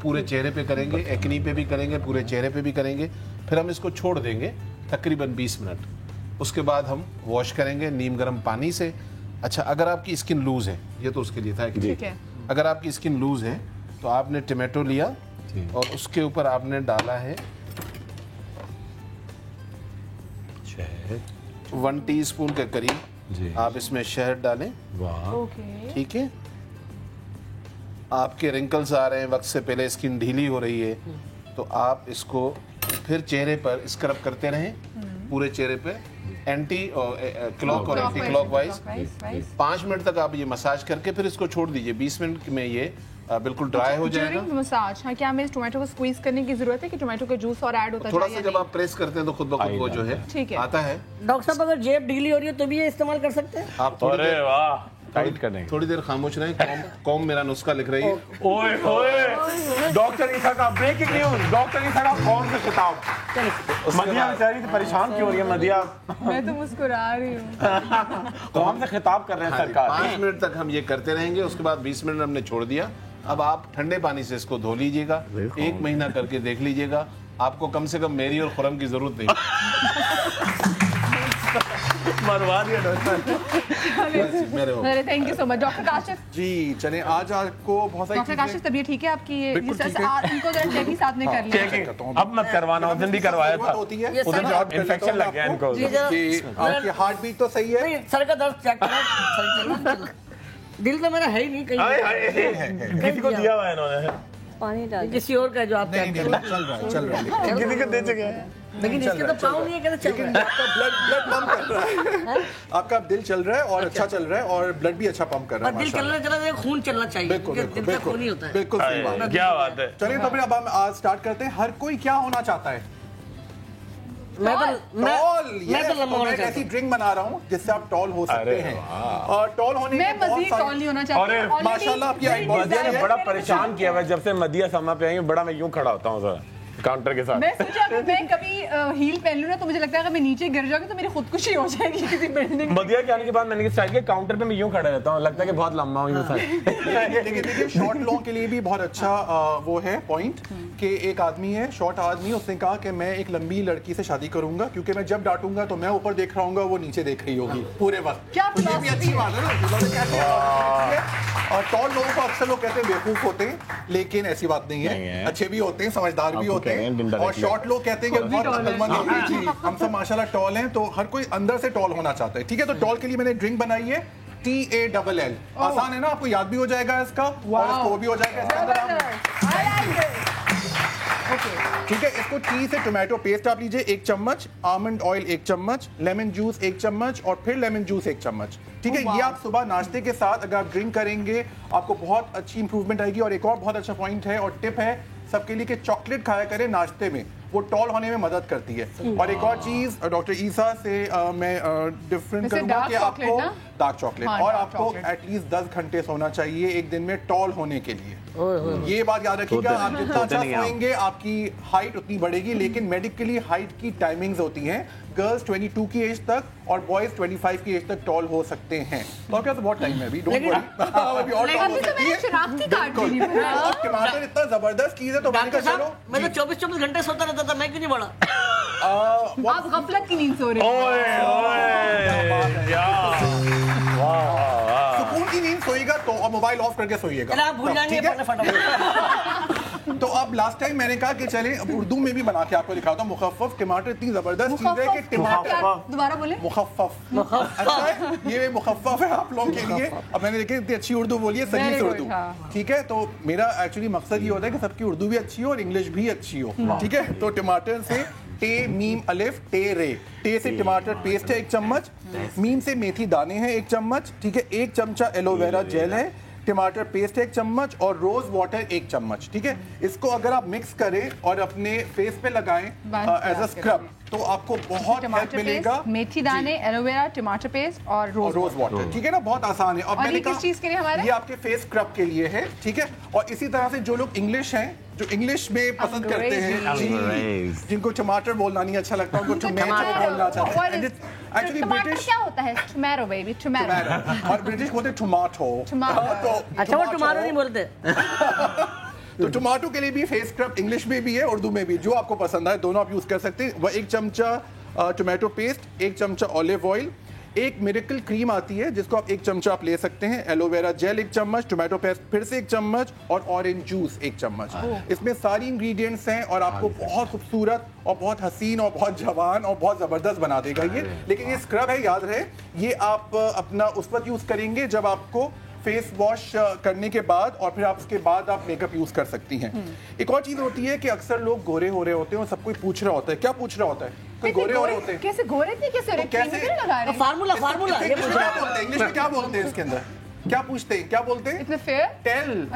पूरे चेहरे पे करेंगे, एक्नी पे भी करेंगे, पूरे चेहरे पे भी करेंगे। फिर हम इसको छोड़ देंगे तकरीबन 20 मिनट। उसके बाद हम वॉश करेंगे नीम गर्म पानी से। अच्छा, अगर आपकी स्किन लूज है, ये तो उसके लिए था कि ठीक है, अगर आपकी स्किन लूज है तो आपने टमाटो लिया और उसके ऊपर आपने डाला है 1 टीस्पून के करीब आप इसमें शहद डालें। ठीक है, आपके रिंकल्स आ रहे हैं वक्त से पहले, स्किन ढीली हो रही है, तो आप इसको फिर चेहरे पर स्क्रब करते रहें, पूरे चेहरे पे एंटी क्लॉक और एंटी क्लॉक वाइज 5 मिनट तक आप ये मसाज करके फिर इसको छोड़ दीजिए। 20 मिनट में ये बिल्कुल ड्राई हो जाएगा। मसाज, हाँ, क्या हमें इस टोमेटो को स्क्वीज करने की जरूरत है कि टोमेटो का जूस और ऐड होता है? थोड़ा सा जब आप प्रेस करते हैं तो खुद ब खुद वो जो है आता है। डॉक्टर साहब, अगर जेब ढीली हो रही है तो भी ये इस्तेमाल कर सकते हैं आप? टाइट करने, थोड़ी देर खामोश रहें। कॉम मेरा नुस्खा लिख रही है। ओए ओए, डॉक्टर ईसा का ब्रेकिंग न्यूज, डॉक्टर ईसा का कौन सा खिताब? मदिया बेचारी तो परेशान क्यों हो रही है मदिया? मैं तो मुस्कुरा रही हूँ। कौन सा खिताब कर रहे हैं सरकार? 5 मिनट तक हम ये करते रहेंगे, उसके बाद 20 मिनट हमने छोड़ दिया। अब आप ठंडे पानी से इसको धो लीजिएगा, 1 महीना करके देख लीजिएगा, आपको कम से कम मेरी और खुरम की जरूरत नहीं। मरवा दिया डॉक्टर। अरे thank you so much doctor Kashif ji. चलें, आज आपको बहुत सारी डॉक्टर काशिफ, तबीयत ठीक है आपकी? इनको जरा चेकिंग साथ में कर लिया। अब मत करवाना, उस दिन भी करवाया था, उधर इन्फेक्शन लग गया इनको। आपकी हार्ट बीट तो सही है? सर का दर्द चेक करो। दिल तो मेरा है ही नहीं कहीं। किसी को दिया हुआ है इन्होंने, पानी डाल किसी और का जो आप चल रहा है किसी को दे चुके हैं, लेकिन इसके तो पाँव नहीं है, कहते चल रहा है। आपका ब्लड पंप कर रहा है, आपका दिल चल रहा है और अच्छा चल रहा है और ब्लड भी अच्छा पंप कर रहा है। दिल चलना चला जाए, खून चलना चाहिए। बिल्कुल खून ही होता है। बिल्कुल सही बात, क्या बात है। चलिए तो फिर अब हम आज स्टार्ट करते हैं। हर कोई क्या होना चाहता है? मैं तो लंबा होना ऐसी ड्रिंक बना रहा हूँ जिससे आप टॉल हो सकते हैं। और टॉल होने मैं मजीद टॉल नहीं होना चाहती। माशाल्लाह आपकी मदिया ने बड़ा परेशान किया हुआ है, जब से मदिया समा पे आई बड़ा मैं यूं खड़ा होता हूँ सर काउंटर के साथ। मैं सोचा अगर मैं कभी हील पहन लूं ना तो मुझे लगता है अगर मैं नीचे गिर जाऊंगी तो मेरी खुदकुशी हो जाएगी किसी बिल्डिंग। मदिया के आने के बाद मैंने स्टाइल के काउंटर पे मैं यूं खड़ा रहता हूँ, लगता है कि बहुत लंबा हूँ यूं सर। लेकिन देखिए शॉर्ट लॉन्ग के लिए भी बहुत अच्छा वो है पॉइंट कि एक आदमी है, शॉर्ट आदमी, उसने कहा कि मैं एक लंबी लड़की से शादी करूंगा क्योंकि मैं जब डांटूंगा तो मैं ऊपर देख रहा हूँ, वो नीचे देख रही होगी पूरे वक्त। क्या ये भी अच्छी बात है ना। और टॉल लोगों को अक्सर लोग कहते हैं बेवकूफ होते हैं, लेकिन ऐसी बात नहीं है, अच्छे भी होते हैं, समझदार भी होते हैं। और शॉर्ट लोग कहते हैं कि बहुत अक्लमंद होते हैं। जी, हम सब माशाल्लाह टॉल हैं, तो हर कोई अंदर से टॉल होना चाहता है। ठीक है, तो टॉल के लिए मैंने ड्रिंक बनाई है TALL। आसान है ना, आपको याद भी हो जाएगा इसका और इसको वो भी हो जाएगा। ठीक है, इसको टी से टोमेटो पेस्ट आप लीजिए 1 चम्मच, आमंड ऑयल 1 चम्मच, लेमन जूस 1 चम्मच और फिर लेमन जूस 1 चम्मच। ठीक है, ये आप सुबह नाश्ते के साथ अगर आप ड्रिंक करेंगे आपको बहुत अच्छी इंप्रूवमेंट आएगी। और एक और बहुत अच्छा पॉइंट है और टिप है सबके लिए कि चॉकलेट खाया करें नाश्ते में, वो टॉल होने में मदद करती है। और एक और चीज डॉक्टर ईसा से मैं डिफरेंट करूंगा कि आपको डार्क चॉकलेट और आपको एटलीस्ट 10 घंटे सोना चाहिए एक दिन में टॉल होने के लिए। ये बात याद रखिएगा, आप जितना अच्छा सोएंगे आपकी हाइट उतनी बढ़ेगी। लेकिन मेडिकली हाइट की टाइमिंग्स होती हैं, गर्ल्स 22 की एज तक और बॉयज 25 की एज तक टॉल हो सकते हैं। तो आपके पास बहुत टाइम है अभी, डोंट वरी। अभी और टॉल हो सकती है। टमाटर इतना जबरदस्त चीज है तो मैंने कहा चलो। मैं तो 24 घंटे सोता रहता था, मैं क्यों नहीं बढ़ा? आप गफलत की नींद सो रहे सुकून की नींद सोएगा तो और मोबाइल ऑफ करके सोइएगा। तो अब लास्ट टाइम मैंने कहा कि चले अब उर्दू में भी बना के आपको दिखाता हूँ। मुखफ़फ़ टमाटर इतनी जबरदस्त चीज है कि टमाटर दोबारा बोले। मुखफ़फ़ अच्छा है, ये मुखफ़फ़ है आप लोगों के लिए। अब मैंने देखिए इतनी अच्छी उर्दू बोली है, सही उर्दू। ठीक है, तो मेरा एक्चुअली मकसद ये होता है कि सबकी उर्दू भी अच्छी हो और इंग्लिश भी अच्छी हो। ठीक है, तो टमाटर से टे मीम अलिफ टे रे, टे से टमाटर पेस्ट है 1 चम्मच, मीम से मेथी दाने हैं 1 चम्मच। ठीक है, 1 चमचा एलोवेरा जेल है, टमाटर पेस्ट 1 चम्मच और रोज वाटर 1 चम्मच। ठीक है, इसको अगर आप मिक्स करें और अपने फेस पे लगाएं एज अ स्क्रब तो आपको बहुत हेल्प मिलेगा। मेथी दाने, एलोवेरा, टमाटर पेस्ट और रोज वाटर। ठीक है ना, बहुत आसान है। अब मैंने किस चीज के लिए हमारे ये आपके फेस स्क्रब के लिए है। ठीक है, और इसी तरह से जो लोग इंग्लिश हैं, जो इंग्लिश में पसंद करते हैं, जिनको टमाटर बोलना नहीं अच्छा लगता, उनको टोमेटो बोलना चाहते हैं। एक्चुअली ब्रिटिश क्या होता है? Tomato baby, tomato. और ब्रिटिश बोलते हैं टोमेटो। अच्छा, वो टमाटो नहीं बोलते। तो टमाटो के लिए भी फेस स्क्रब इंग्लिश में भी है, उर्दू में भी, जो आपको पसंद आए दोनों आप यूज कर सकते हैं। वह 1 चमचा टोमेटो पेस्ट, 1 चमचा ऑलिव ऑयल, एक मिरेकल क्रीम आती है जिसको आप 1 चमचा आप ले सकते हैं, एलोवेरा जेल 1 चम्मच, टोमेटो पेस्ट फिर से 1 चम्मच और ऑरेंज जूस 1 चम्मच। इसमें सारी इंग्रेडिएंट्स हैं और आपको बहुत खूबसूरत और बहुत हसीन और बहुत जवान और बहुत ज़बरदस्त बना देगा ये। लेकिन ये स्क्रब है, याद रहे, ये आप अपना उस वक्त यूज़ करेंगे जब आपको फेस वॉश करने के बाद और फिर आप उसके बाद आप मेकअप यूज कर सकती हैं। एक और चीज होती है कि अक्सर लोग गोरे हो रहे होते हैं और सब कोई पूछ रहा होता है, क्या पूछ रहा होता है? कोई गोरे हो रहे होते हैं, कैसे गोरे थे, कैसे लगा रहे हैं? फार्मूला इंग्लिश में क्या बोलते हैं इसके अंदर? क्या पूछते हैं, क्या बोलते हैं? इतने फेयर टेल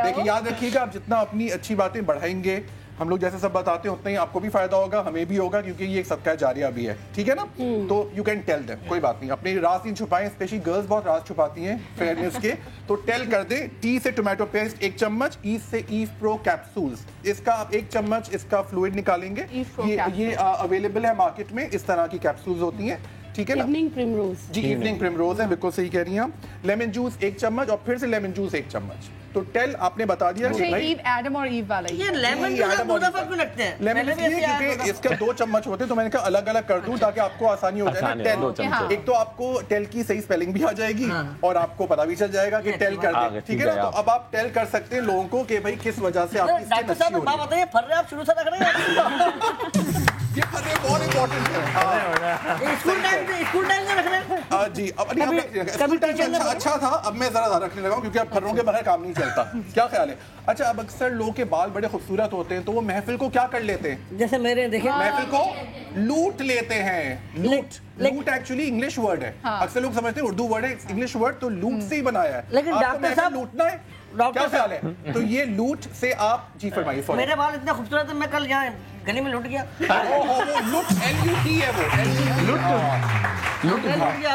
देखिए, याद रखिएगा, आप जितना अपनी अच्छी बातें बढ़ाएंगे, हम लोग जैसे सब बताते हैं, उतना ही आपको भी फायदा होगा, हमें भी होगा, क्योंकि ये एक सदका जारिया भी है, ठीक है ना? तो यू कैन टेल देम, कोई बात नहीं, अपने राज नहीं छुपाएं, स्पेशली गर्ल्स बहुत राज छुपाती हैं फेयरनेस के, तो टेल कर दें। टी से टोमेटो पेस्ट 1 चम्मच, ई से ईव प्रो कैप्सूल्स, इसका आप 1 चम्मच इसका फ्लूइड निकालेंगे, ये अवेलेबल है मार्केट में, इस तरह की कैप्सूल्स होती हैं, ठीक है ना? इवनिंग प्रिमरोज जी, इवनिंग प्रिमरोज है, बिल्कुल सही कह रही हैं आप। लेमन जूस 1 चम्मच और फिर से लेमन जूस 1 चम्मच। तो टेल आपने बता दिया कि भाई ईव एडम और ईव वाला ये लेमन जूस दो दफा क्यों लगते हैं? लेमन इसलिए क्योंकि इसका 2 चम्मच होते हैं, तो मैंने कहा अलग अलग कर दूं ताकि आपको आसानी हो जाए ना। टेल, एक तो आपको टेल की सही स्पेलिंग भी आ जाएगी और आपको पता भी चल जाएगा कि टेल कर दे, ठीक है ना? तो अब आप टेल कर सकते हैं लोगों को कि भाई किस वजह से आपकी स्किन अच्छी हो रही है। बताइए, फर्रे आप शुरू से लग रहे हैं। ये फर्रे बहुत इंपॉर्टेंट है। स्कूल टाइम में रख रहे हैं जी। अब स्कूल टाइम अच्छा था, अब मैं जरा रखने लगा क्योंकि अब फर्रों के बगैर काम नहीं चलता। क्या ख्याल है? अच्छा, अब अक्सर लोगों के बाल बड़े खूबसूरत होते हैं तो वो महफिल को क्या कर लेते हैं? जैसे मेरे देखिए, महफिल को लूट लेते हैं। लूट एक्चुअली इंग्लिश वर्ड है, अक्सर लोग समझते हैं उर्दू वर्ड है, इंग्लिश वर्ड तो लूट से ही बनाया है। लेकिन डॉक्टर साहब, लूटना है, क्या ख्याल है? तो ये लूट से आप जी फरमाइए। मेरे बाल इतने खूबसूरत है, मैं कल यहाँ गली में लूट गया। लूट LUT है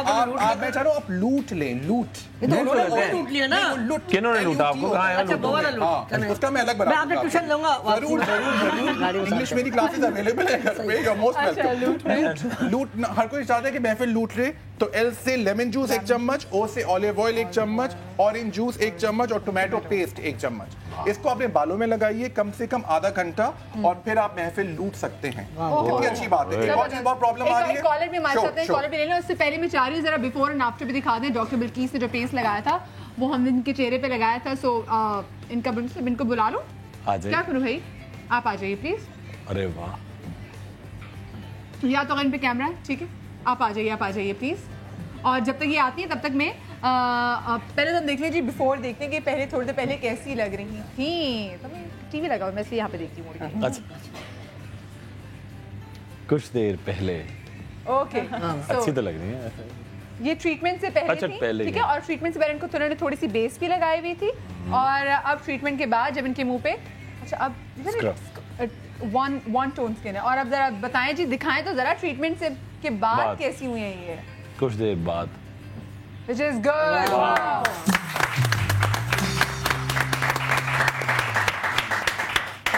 वो, मैं चाह रहा हूँ आप लूट लें, लूट लिया ना। किन्होंने लूटा आपको? उसका मैं अलग बना, मैं आपने ट्यूशन लूंगा। जरूर, इंग्लिश मेरी क्लासेस अवेलेबल है घर पे, यू आर मोस्ट वेलकम। लूट, हर कोई चाहता है कि महफिल लूट ले, तो L से लेमन जूस 1 चम्मच, O से ऑलिव ऑयल 1 चम्मच, ऑरेंज जूस 1 चम्मच और टोमेटो पेस्ट 1 चम्मच। इसको अपने बालों में लगाइए कम से कम आधा घंटा और फिर आप महफिल लूट सकते हैं। कितनी अच्छी बात है। एक और चीज बहुत प्रॉब्लम आ रही है, कॉलर भी हमारे साथ है, कॉलर भी ले लो। उससे पहले मैं चाह रही हूँ जरा बिफोर एंड आफ्टर भी दिखा दें। डॉक्टर बिल्कीस ने जो पेस्ट लगाया था वो हमने इनके चेहरे पे लगाया था। सो इनको बुला लो। क्या करूँ भाई? आप आ जाइए प्लीज। अरे वाह, या तो इन पे कैमरा है, ठीक है, आप आ जाइए प्लीज। और जब तक ये आती है तब तक मैं पहले तो हम देख लीजिए, बिफोर देखने के पहले थोड़ी देर पहले कैसी लग रही थी। तो मैं टीवी लगाऊं, मैं इसलिए यहाँ पे देखती हूँ। अच्छा, कुछ देर पहले ओके, अच्छी तो लग रही है। ये ट्रीटमेंट से पहले थी, ठीक है। और ट्रीटमेंट से पहले इनको उन्होंने थोड़ी सी बेस भी लगाई हुई थी और अब ट्रीटमेंट के बाद जब इनके मुंह पे, अच्छा अब वन टोन स्किन है। और अब जरा बताएं जी, दिखाएं तो जरा ट्रीटमेंट से के बाद कैसी हुई है ये कुछ देर बाद, which is good. Wow.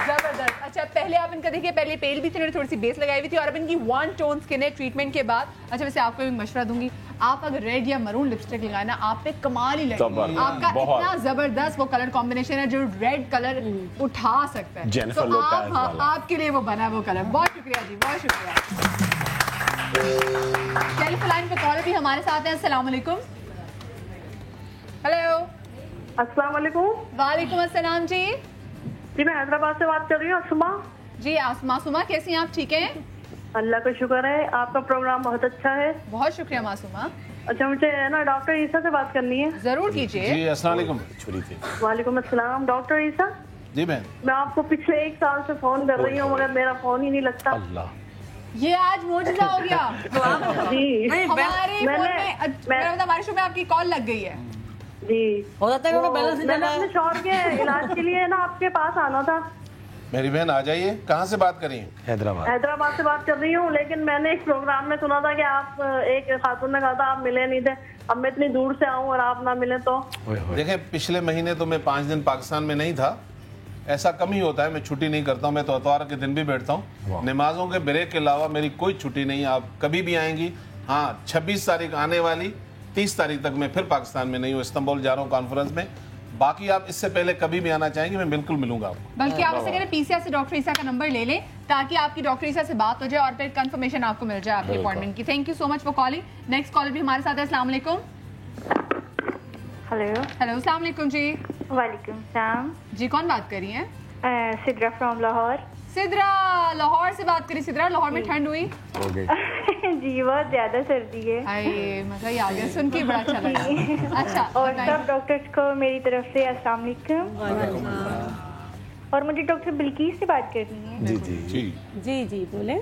जबरदस्त। अच्छा, पहले आप इनका देखिए, पहले पेल भी थी, उन्होंने थोड़ी सी बेस लगाई हुई थी और अब इनकी 1 टोन स्किन है ट्रीटमेंट के बाद। अच्छा, वैसे आपको एक मशवरा दूंगी, आप अगर रेड या मरून लिपस्टिक लगाए ना, आप पे कमाल ही लगेगी। आपका इतना जबरदस्त वो कलर कॉम्बिनेशन है जो रेड कलर उठा सकता है। तो आपके लिए वो बना है वो कलर। बहुत शुक्रिया जी, बहुत शुक्रिया। टेलीफोन लाइन पे कॉलर भी हमारे साथ हैं। अस्सलाम वालेकुम। हेलो, अस्सलाम वालेकुम। वालेकुम अस्सलाम जी। जी, मैं हैदराबाद से बात कर रही हूँ, आसमा जी। मासूमा, कैसी हैं आप? ठीक हैं, अल्लाह का शुक्र है। आपका प्रोग्राम बहुत अच्छा है। बहुत शुक्रिया मासूमा। अच्छा, मुझे ना डॉक्टर ईसा से बात करनी है। जरूर कीजिए। जी, अस्सलाम वालेकुम। वालेकुम अस्सलाम। डॉक्टर ईसा जी, मैं आपको पिछले 1 साल से फोन कर रही हूँ मगर मेरा फोन ही नहीं लगता। अल्लाह, ये आज मौजूदा हो गया। तो आप जी हमारे शो में आपकी कॉल लग गई है जी। हो जाता है तो मैंने अपने शौहर के इलाज के लिए ना आपके पास आना था। मेरी बहन आ जाइए। कहाँ से बात करें? हैदराबाद से बात कर रही हूँ, लेकिन मैंने एक प्रोग्राम में सुना था कि आप, एक खातून ने कहा था आप मिले नहीं थे। अब मैं इतनी दूर से आऊँ और आप ना मिले तो। देखें, पिछले महीने तो मैं 5 दिन पाकिस्तान में नहीं था। ऐसा कम ही होता है, मैं छुट्टी नहीं करता हूँ। मैं तो इतवार के दिन भी बैठता हूँ। नमाजों के ब्रेक के अलावा मेरी कोई छुट्टी नहीं। आप कभी भी आएंगी। हाँ, 26 तारीख आने वाली, 30 तारीख तक मैं फिर पाकिस्तान में नहीं हूँ, इस्तांबुल जा रहा हूँ कॉन्फ्रेंस में। बाकी आप इससे पहले कभी भी आना चाहेंगे मैं बिल्कुल मिलूंगा आपको। बल्कि आप इससे करें पीसीआर से डॉक्टर ईसा का नंबर ले लें ताकि आपकी डॉक्टर ईसा से बात हो जाए और फिर कंफर्मेशन आपको मिल जाए आपकी अपॉइंटमेंट की। Thank you so much for calling. Next collar भी हमारे साथ है। अस्सलाम वालेकुम। हेलो हेलो अस्सलाम वालेकुम जी। वालेकुम सलाम जी, कौन बात कर रही हैं? सिद्रा फ्रॉम लाहौर। सिद्रा, लाहौर से बात करी। सिद्रा, लाहौर में ठंड हुई? जी बहुत ज्यादा सर्दी है। आए, मजा ही आ गया सुन के, बड़ा अच्छा लगा। अच्छा, और सब डॉक्टर्स को मेरी तरफ से अस्सलाम वालेकुम। और मुझे डॉक्टर बिल्किस से बात करनी है। जी जी जी जी जी बोले।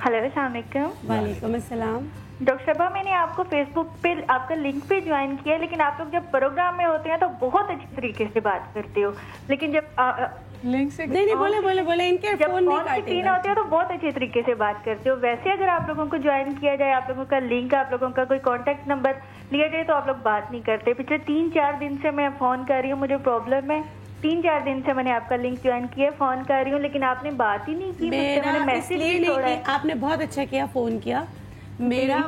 हेलो अस्सलाम वालेकुम। वालेकुम अस्सलाम। डॉक्टर साहबा, मैंने आपको फेसबुक पे आपका लिंक पे ज्वाइन किया, लेकिन आप लोग जब प्रोग्राम में होते हैं तो बहुत अच्छी तरीके से बात करते हो, लेकिन जब लिंक से नहीं बोले इनके फोन नहीं काटेगा होते हो तो बहुत अच्छे तरीके से बात करते हो। वैसे अगर आप लोगों को ज्वाइन किया जाए, आप लोगों का लिंक, आप लोगों का कोई कांटेक्ट नंबर लिया जाए तो आप लोग बात नहीं करते। पिछले 3-4 दिन से मैं फोन कर रही हूँ, मुझे प्रॉब्लम है। 3-4 दिन से मैंने आपका लिंक ज्वाइन किया, फोन कर रही हूँ, लेकिन आपने बात ही नहीं की। मैंने मैसेज भी छोड़ा है। आपने बहुत अच्छा किया फोन किया। मेरा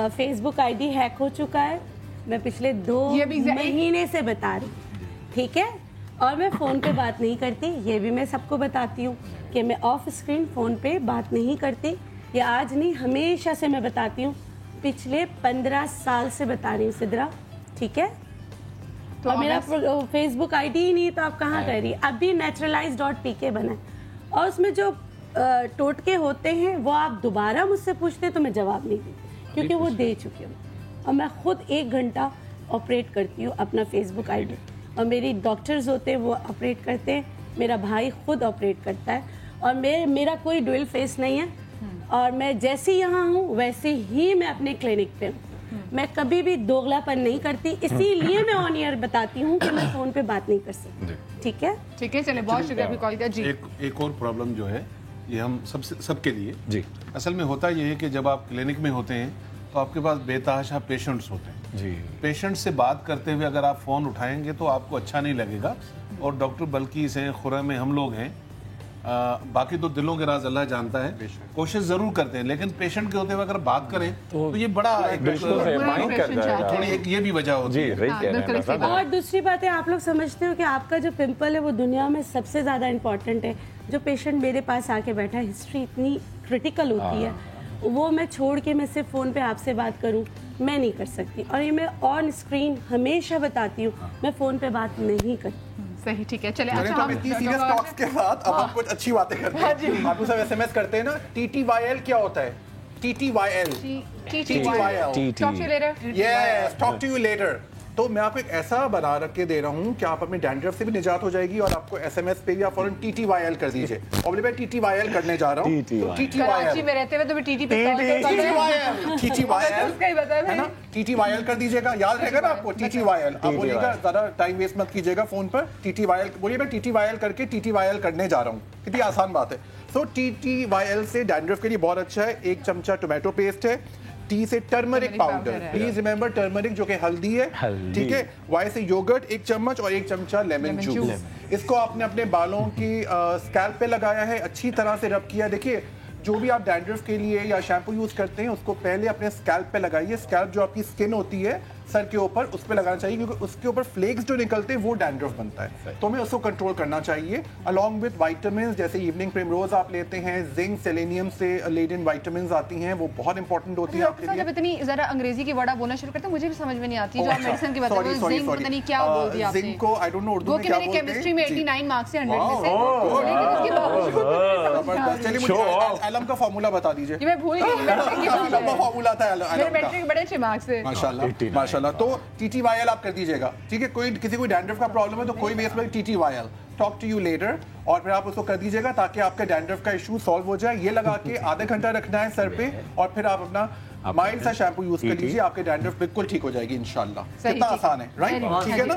फेसबुक आईडी हैक हो चुका है, मैं पिछले 2 महीने से बता रही हूँ, ठीक है। और मैं फ़ोन पे बात नहीं करती, ये भी मैं सबको बताती हूँ कि मैं ऑफ स्क्रीन फ़ोन पे बात नहीं करती। या आज नहीं, हमेशा से मैं बताती हूँ, पिछले 15 साल से बता रही हूँ सिद्रा, ठीक है। तो और मेरा फेसबुक आईडी ही नहीं, तो आप कहाँ कर रही? अभी naturalize.pk बना है और उसमें जो टोटके होते हैं वो आप दोबारा मुझसे पूछते तो मैं जवाब नहीं देती, क्योंकि वो दे चुकी हूँ। और मैं खुद 1 घंटा ऑपरेट करती हूँ अपना फेसबुक आईडी, और मेरी डॉक्टर्स होते हैं वो ऑपरेट करते हैं, मेरा भाई खुद ऑपरेट करता है, और मेरा कोई डुअल फेस नहीं है। और मैं जैसे यहाँ हूँ वैसे ही मैं अपने क्लिनिक पे हूँ। मैं कभी भी दोगलापन नहीं करती, इसीलिए मैं ऑन ईयर बताती हूँ कि मैं फ़ोन पे बात नहीं कर सकती, ठीक है। ठीक है, चले, बहुत शुक्रिया कॉल किया जी। एक और प्रॉब्लम जो है ये हम सबके लिए जी, असल में होता ये है कि जब आप क्लिनिक में होते हैं तो आपके पास बेतहाशा पेशेंट्स होते हैं जी। पेशेंट से बात करते हुए अगर आप फ़ोन उठाएंगे तो आपको अच्छा नहीं लगेगा। और डॉक्टर बल्कीस हैं, खुरम हैं, हम लोग हैं, बाकी तो दिलों के राज अल्लाह जानता है, कोशिश ज़रूर करते हैं, लेकिन पेशेंट के होते हुए अगर बात करें तो ये बड़ा एक ये भी वजह होती है। और दूसरी बात है, आप लोग समझते हो कि आपका जो पिंपल है वो दुनिया में सबसे ज़्यादा इम्पोर्टेंट है। जो पेशेंट मेरे पास आके बैठा है, हिस्ट्री इतनी क्रिटिकल होती है, वो मैं छोड़ के मैं सिर्फ फ़ोन पे आपसे बात करूं, मैं नहीं कर सकती। और ये मैं ऑन स्क्रीन हमेशा बताती हूँ, मैं फ़ोन पे बात नहीं करती। सही, ठीक है, चले। अच्छा, तो हम इतनी सीरियस टॉक्स के साथ अब हम कुछ अच्छी बातें करते हैं। आपको सब SMS करते हैं ना, TTYL क्या होता है? TTYL, talk to you later. Yes, talk to you later। तो मैं आपको एक ऐसा बना रख के दे रहा हूँ कि आप अपने डैंड्रफ से भी निजात हो जाएगी, और आपको SMS पे भी आप फौरन TTYL कर दीजिए। और मैं TTYL करने जा रहा हूँ। कराची में रहते हुए तो मैं TT पे है ना, TTYL कर दीजिएगा, याद रहेगा ना आपको TTYL। आप बोलिएगा, ज़्यादा टाइम वेस्ट मत कीजिएगा फ़ोन पर। TTYL बोलिए, मैं TTYL करके TTYL करने जा रहा हूँ। कितनी आसान बात है। तो TTYL से डैंड्रफ के लिए बहुत अच्छा है। 1 चमचा टोमेटो पेस्ट है, टी से turmeric powder, please remember turmeric जो कि हल्दी है, ठीक है। वाई से योगर्ट 1 चम्मच और 1 चमचा लेमन जूस। इसको आपने अपने बालों की स्कैल्प पे लगाया है, अच्छी तरह से रब किया। देखिए, जो भी आप डैंड्रफ के लिए या शैम्पू यूज करते हैं उसको पहले अपने स्कैल्प पे लगाइए। स्कैल्प जो आपकी स्किन होती है सर के ऊपर, उस पे लगाना चाहिए, क्योंकि उसके ऊपर फ्लेक्स जो निकलते हैं वो डैंड्रफ बनता है। तो हमें उसको कंट्रोल करना चाहिए, अलॉन्ग विद विटामिन, जैसे इवनिंग प्रिमरोज आप लेते हैं, जिंक सेलेनियम से लेडन विटामिन आती हैं, वो बहुत इंपॉर्टेंट होती है आपके लिए। जब इतनी जरा अंग्रेजी की वर्ड बोलना शुरू करते हैं, मुझे भी समझ में नहीं आती। जो मेडिसिन की बात है, जिंक पता नहीं क्या बोल दिया आपने। जिंक को आई डोंट नो उर्दू में क्या बोलते हैं। केमिस्ट्री में 89 मार्क्स से 100 में से। चलिए मुझे एलम का फार्मूला बता दीजिए। मैं भूल गई, लंबा फार्मूला था एलम का। मेरे मैट्रिक बड़े अच्छे मार्क्स से, माशाल्लाह माशाल्लाह। तो TTYL आप कर दीजिएगा, ठीक है। किसी को डैंड्रफ का प्रॉब्लम है तो कोई भी इसमें TTYL, talk to you later, और फिर आप उसको कर दीजिएगा ताकि आपका डैंड्रफ का इशू सॉल्व हो जाए। ये लगा के आधा घंटा रखना है सर पे, और फिर आप अपना माइल्ड सा शैम्पू यूज कर लीजिए, आपके डैंड्रफ बिल्कुल ठीक हो जाएगी इंशाल्लाह। कितना आसान है, राइट? ठीक है ना।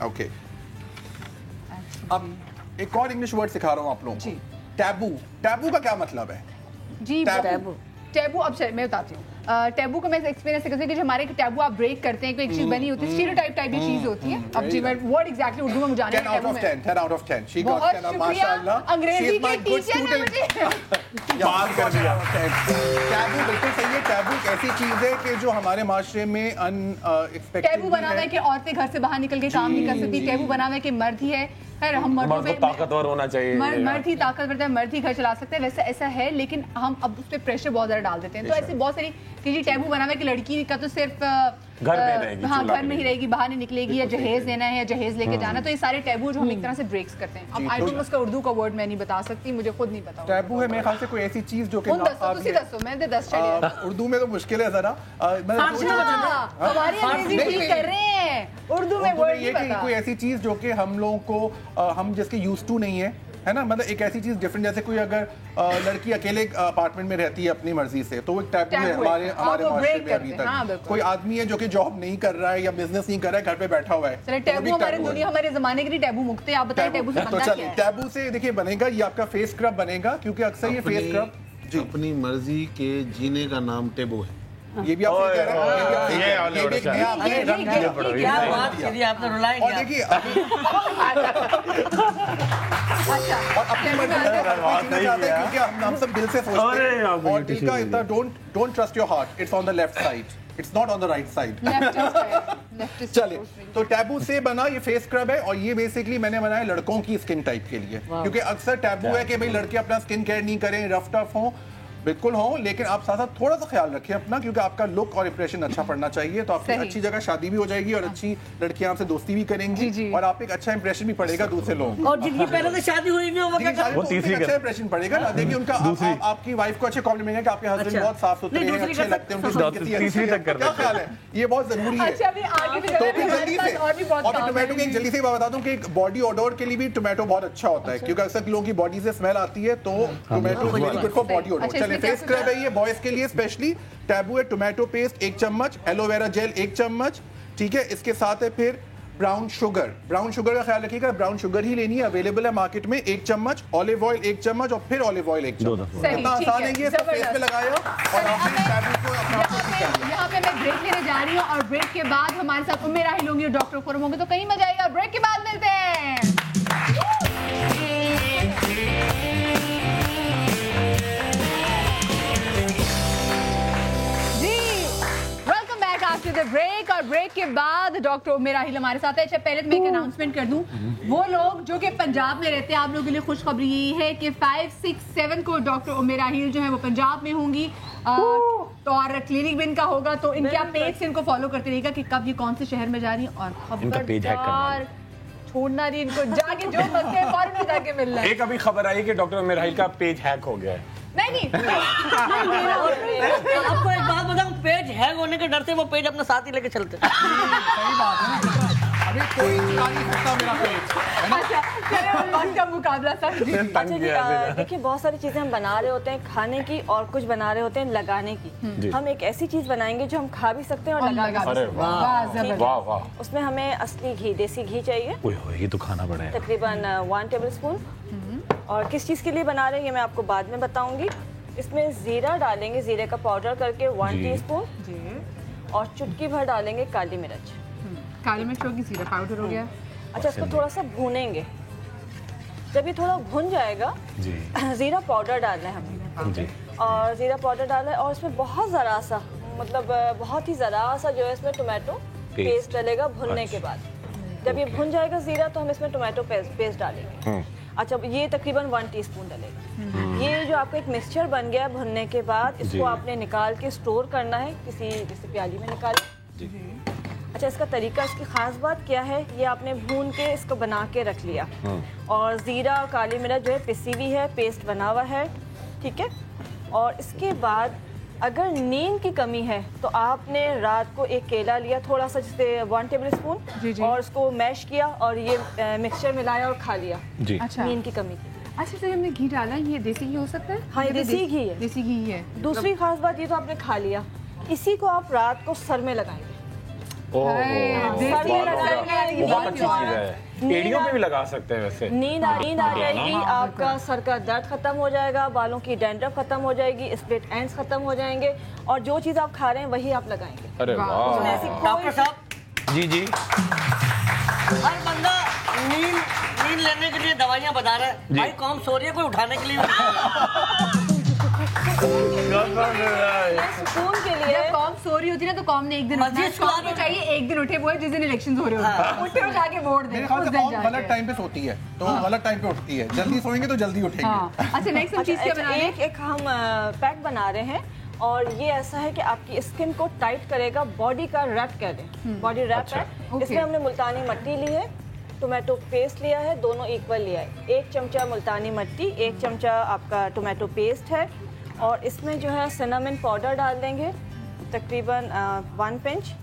ओके, अब एक और इंग्लिश वर्ड सिखा रहा हूँ आप लोगों को। टैबू। टैबू का क्या मतलब है जी? टैबू अब मैं बताती हूँ। टैबू को मैं एक्सपीरियंस से कहती हूँ कि हमारे टैबू आप ब्रेक करते हैं, कोई एक चीज बनी होती है, स्टीरियोटाइप टाइप की चीज होती है। अब जी मैं वर्ड एग्जैक्टली उर्दू में जाने 10 out of 10, 10 out of 10। बहुत शुक्रिया, अंग्रेजी के टीचर ने मुझे याद कर दिया। टैबू बिल्कुल सही है। टैबू एक ऐसी चीज है कि जो हमारे माशरे में अनएक्सपेक्टेड टैबू बना हुआ है कि औरतें घर से बाहर निकल के काम नहीं कर सकती, टैबू बना हुआ है कि मर्द ही है। खैर हम मर्दों पे ताकतवर होना चाहिए, मर्द ही ताकतवर है, मर्द ही घर चला सकते हैं, वैसे ऐसा है। लेकिन हम अब उस पर प्रेशर बहुत ज्यादा डाल देते हैं। तो ऐसे बहुत सारी कि टैबू बना हुआ है कि लड़की का तो सिर्फ घर में रहेगी, हाँ घर में ही रहेगी, बाहर नहीं निकलेगी, या जहेज देना है या जहेज लेके जाना। तो ये सारे टैबू जो हम एक तरह से ब्रेक्स करते हैं। अब आई डोंट नो उसका उर्दू का वर्ड मैं नहीं बता सकती, मुझे खुद नहीं पता। टैबू है मेरे ख्याल से कोई ऐसी चीज जो कि मैं दे 10 चढ़े उर्दू में तो मुश्किल है जरा, हमारी अंग्रेजी ठीक कर रहे हैं, उर्दू में वर्ड नहीं पता। कोई ऐसी चीज जो कि हम लोगों को हम जिसके यूज्ड टू नहीं है ना, मतलब एक ऐसी चीज डिफरेंट, जैसे कोई अगर लड़की अकेले अपार्टमेंट में रहती है अपनी मर्जी से, तो वो एक टैबू है हमारे माशरे में अभी तक। कोई आदमी है जो कि जॉब नहीं कर रहा है या बिजनेस नहीं कर रहा है, घर पे बैठा हुआ है, टैबू हमारे दुनिया हमारे जमाने के लिए टैबू मुक्त है। आप बताइए टैबू से बनता क्या है? टैबू से देखिए बनेगा ये आपका फेस स्क्रब बनेगा, क्योंकि अक्सर ये फेस स्क्रब अपनी मर्जी के जीने का नाम टैबू है। ये भी आप सही कह रहे हैं, आपने रुलाई और देखिए और अपनी मर्जी चाहते हैं, क्योंकि हम सब दिल से सोचते हैं और दिल का इतना don't trust your heart, it's on the left side, it's not on the right side. चलिए, तो टैबू से बना ये फेस स्क्रब है, और ये बेसिकली मैंने बनाया लड़कों की स्किन टाइप के लिए, क्योंकि अक्सर टैबू है कि भाई लड़के अपना स्किन केयर नहीं करें, रफ टफ हो, बिल्कुल हो, लेकिन आप साथ साथ थोड़ा सा ख्याल रखिए अपना, क्योंकि आपका लुक और इंप्रेशन अच्छा पड़ना चाहिए। तो आपकी अच्छी जगह शादी भी हो जाएगी और अच्छी लड़कियां आपसे दोस्ती भी करेंगी, और आप एक अच्छा इंप्रेशन भी पड़ेगा दूसरे लोगों। और जिनकी पहले से शादी हुई भी होगा वो अच्छा इंप्रेशन पड़ेगा ना। देखिए उनका आपकी वाइफ को अच्छे कॉम्प्लीमेंट है कि आपके हस्बैंड बहुत साफ सुथरे हैं, अच्छे लगते हैं, क्या ख्याल है, ये बहुत जरूरी है। और टोमेटो की जल्दी से बता दूं कि बॉडी ओडोर के लिए भी टोमेटो बहुत अच्छा होता है, क्योंकि अक्सर लोगों की बॉडी से स्मेल आती है, तो tomato very good for body odour. Face scrub है ये बॉयज के लिए स्पेशली। टैबू है टोमेटो पेस्ट 1 चम्मच, एलोवेरा जेल 1 चम्मच, ठीक है। इसके साथ है फिर ब्राउन शुगर का ख्याल रखिएगा, ब्राउन शुगर ही लेनी है, अवेलेबल है मार्केट में 1 चम्मच, ऑलिव ऑयल 1 चम्मच, और फिर ऑलिव ऑयल 1 चम्मच। इतना आसान है ये, सब फेस पे लगाया और आपने टैबू को अपना। यहाँ पे मैं ब्रेक लेने जा रही हूँ, और ब्रेक के बाद हमारे साथ उम्मे राहिल होंगी और डॉक्टर खुरम होंगे, तो कहीं मजा आएगा। ब्रेक के बाद मिलते हैं। ब्रेक, और ब्रेक के बाद डॉक्टर उम्मे राहिल हमारे साथ है। अच्छा, पहले तो मैं एक अनाउंसमेंट कर दूं, वो लोग जो कि पंजाब में रहते हैं, आप लोगों के लिए खुशखबरी यही है कि 5, 6, 7 को डॉक्टर उम्मे राहिल जो है वो पंजाब में होंगी, और क्लिनिक भी इनका होगा। तो इनके आप पेज से इनको फॉलो करते रहिएगा कि कब ये कौन से शहर में जा रही है, और खबरदार छोड़ना नहीं इनको, जाके जो मसले हैं फौरन जाके मिलना है। एक अभी खबर आई कि डॉक्टर उम्मे राहिल का पेज हैक हो गया है। नहीं आपको एक बात बताऊं, पेज हैक होने के डर से वो पेज अपने साथ ही लेके चलते हैं। सही बात है, अभी कोई चुरा नहीं सकता मेरा पेज। अच्छा, चलिए का मुकाबला सर। देखिए बहुत सारी चीजें हम बना रहे होते हैं खाने की, और कुछ बना रहे होते हैं लगाने की। हम एक ऐसी चीज बनाएंगे जो हम खा भी सकते हैं और लगा भी सकते हैं। वाह। उसमें हमें असली घी, देसी घी चाहिए, ये तो खाना पड़ेगा, तकरीबन 1 टेबलस्पून। और किस चीज़ के लिए बना रहे हैं ये मैं आपको बाद में बताऊंगी। इसमें जीरा डालेंगे, जीरे का पाउडर करके 1 टीस्पून, और चुटकी भर डालेंगे काली मिर्च। काली मिर्च होगी, जीरा पाउडर हो गया। अच्छा, इसको थोड़ा सा भूनेंगे। जब ये थोड़ा भुन जाएगा, जीरा पाउडर डालना है हमें, और जीरा पाउडर डालना है, और इसमें बहुत ज़रा सा, मतलब बहुत ही ज़रा सा जो है इसमें टोमेटो पेस्ट डलेगा भुनने के बाद। जब ये भुन जाएगा जीरा, तो हम इसमें टोमेटो पेस्ट डालेंगे। अच्छा, ये तकरीबन 1 टीस्पून डलेगा। ये जो आपका एक मिक्सचर बन गया भुनने के बाद, इसको आपने निकाल के स्टोर करना है किसी जैसे प्याली में निकालें। अच्छा, इसका तरीका, इसकी खास बात क्या है, ये आपने भून के इसको बना के रख लिया, और जीरा और काली मिर्च जो है पिसी हुई है, पेस्ट बना हुआ है, ठीक है। और इसके बाद अगर नींद की कमी है तो आपने रात को एक केला लिया, थोड़ा सा जैसे 1 टेबलस्पून, और उसको मैश किया और ये मिक्सचर मिलाया और खा लिया। अच्छा, नींद की कमी की। अच्छा, तो हमने घी डाला, ये देसी घी हो सकता है? हाँ, ये देसी घी है। देसी घी है। दूसरी खास बात ये तो आपने खा लिया, इसी को आप रात को सर में लगाएंगे। बहुत अच्छी चीज है, एड़ियों पे भी लगा सकते हैं। वैसे नींद आ जाएगी, आपका सर का दर्द खत्म हो जाएगा, बालों की डैंड्रफ खत्म हो जाएगी, स्प्लिट एंड्स खत्म हो जाएंगे, और जो चीज आप खा रहे हैं वही आप लगाएंगे। अरे वाह। डॉक्टर साहब जी हर बंदा नींद लेने के लिए दवाइयाँ बता रहा है, भाई कौन सो रही है, कोई उठाने के लिए सुकून के लिए कौन कौम ने एक दिन उठना है, कौम को चाहिए एक दिन उठे, वो है जिस दिन इलेक्शन हो रहे हो, उठे और जाके वोट दे। गलत टाइम पे सोती है तो गलत टाइम पे उठती है, जल्दी सोएंगे तो जल्दी उठेंगे। अच्छा नेक्स्ट चीज क्या बना रहे हैं? एक हम पैक बना रहे हैं और ये ऐसा है कि आपकी स्किन को टाइट करेगा, बॉडी का रैप कह दें, बॉडी रैप है। इसमें हमने मुल्तानी मट्टी ली है, टोमेटो पेस्ट लिया है, दोनों इक्वल लिया है। 1 चमचा मुल्तानी मट्टी, 1 चमचा आपका टोमेटो पेस्ट है और इसमें जो है सिनेमन पाउडर डाल देंगे तकरीबन 1 पिंच।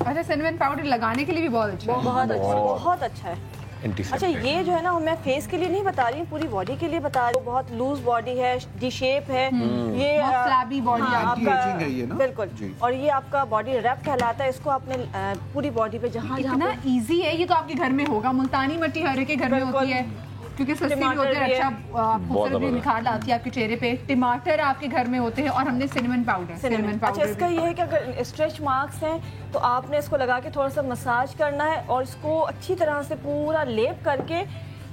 अच्छा सिनेमन पाउडर लगाने के लिए भी बहुत अच्छा है, बहुत अच्छा है। अच्छा ये जो है ना मैं फेस के लिए नहीं बता रही हूँ, पूरी बॉडी के लिए बता रही हूँ। बहुत लूज बॉडी है, डी शेप है, ये फ्लैबी बॉडी आपका बिल्कुल, और ये आपका बॉडी रैप कहलाता है। इसको आपने पूरी बॉडी पे जहाँ इतना इजी है, ये तो आपके घर में होगा। मुल्तानी मट्टी हर एक के घर में होती है क्योंकि सस्ती भी होती है, अच्छा खूबसूरत भी निखार लाती है आपके चेहरे पे। टमाटर आपके घर में होते हैं और हमने सिनेमन पाउडर। अच्छा इसका ये है कि अगर स्ट्रेच मार्क्स हैं तो आपने इसको लगा के थोड़ा सा मसाज करना है और इसको अच्छी तरह से पूरा लेप करके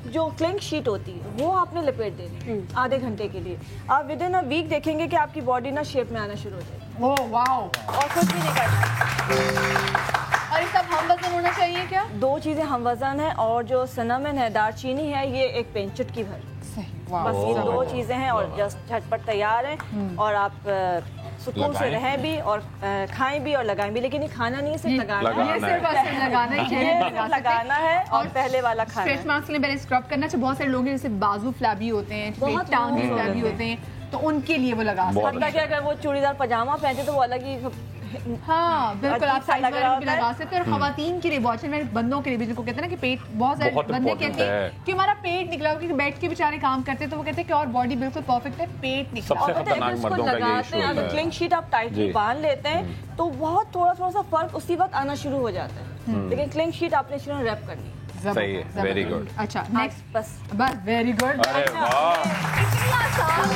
जो क्लिंग शीट होती है वो आपने लपेट देनी है आधे घंटे के लिए। आप विद इन अ वीक देखेंगे कि आपकी बॉडी ना शेप में आना शुरू हो जाएगी। ओह वाओ, और कुछ भी नहीं करना। और सब हम वजन होना चाहिए क्या? 2 चीजें हम वजन है और जो सिनेमन है, दालचीनी है, ये 1 पिंच चुटकी भर। बस ये 2 चीजें हैं और जस्ट झटपट तैयार हैं और आप सुकून से रहें भी और खाएं भी और लगाएं भी। लेकिन ये खाना नहीं है, सिर्फ लगाना है, लगाना है और पहले वाला खाना। स्ट्रेच मार्क्स के लिए पहले स्क्रब करना चाहिए। बहुत सारे लोग जैसे बाजू फ्लैबी होते हैं, टांग भी फ्लैबी होते हैं, तो उनके लिए वो लगा सकते हैं। अगर वो चूड़ीदार पजामा पहनते तो वो अलग ही हाँ बिल्कुल आप साइज में भी लगा सकते हैं। और खवातीन के लिए बहुत में बंदों के लिए भी, जिनको कहते हैं ना कि पेट, बहुत सारे बंदे कहते हैं कि हमारा पेट निकला, क्योंकि बैठ के बेचारे काम करते हैं तो वो कहते हैं कि और बॉडी बिल्कुल परफेक्ट है, पेट निकला। अगर क्लिंग शीट आप टाइटली बांध लेते हैं तो बहुत थोड़ा सा फर्क उसी वक्त आना शुरू हो जाता है। लेकिन क्लिंग शीट आपने शुरू रैप करनी है। सही है, वेरी गुड। अच्छा नेक्स्ट बस वेरी गुड। अरे वाह, इतनी आसान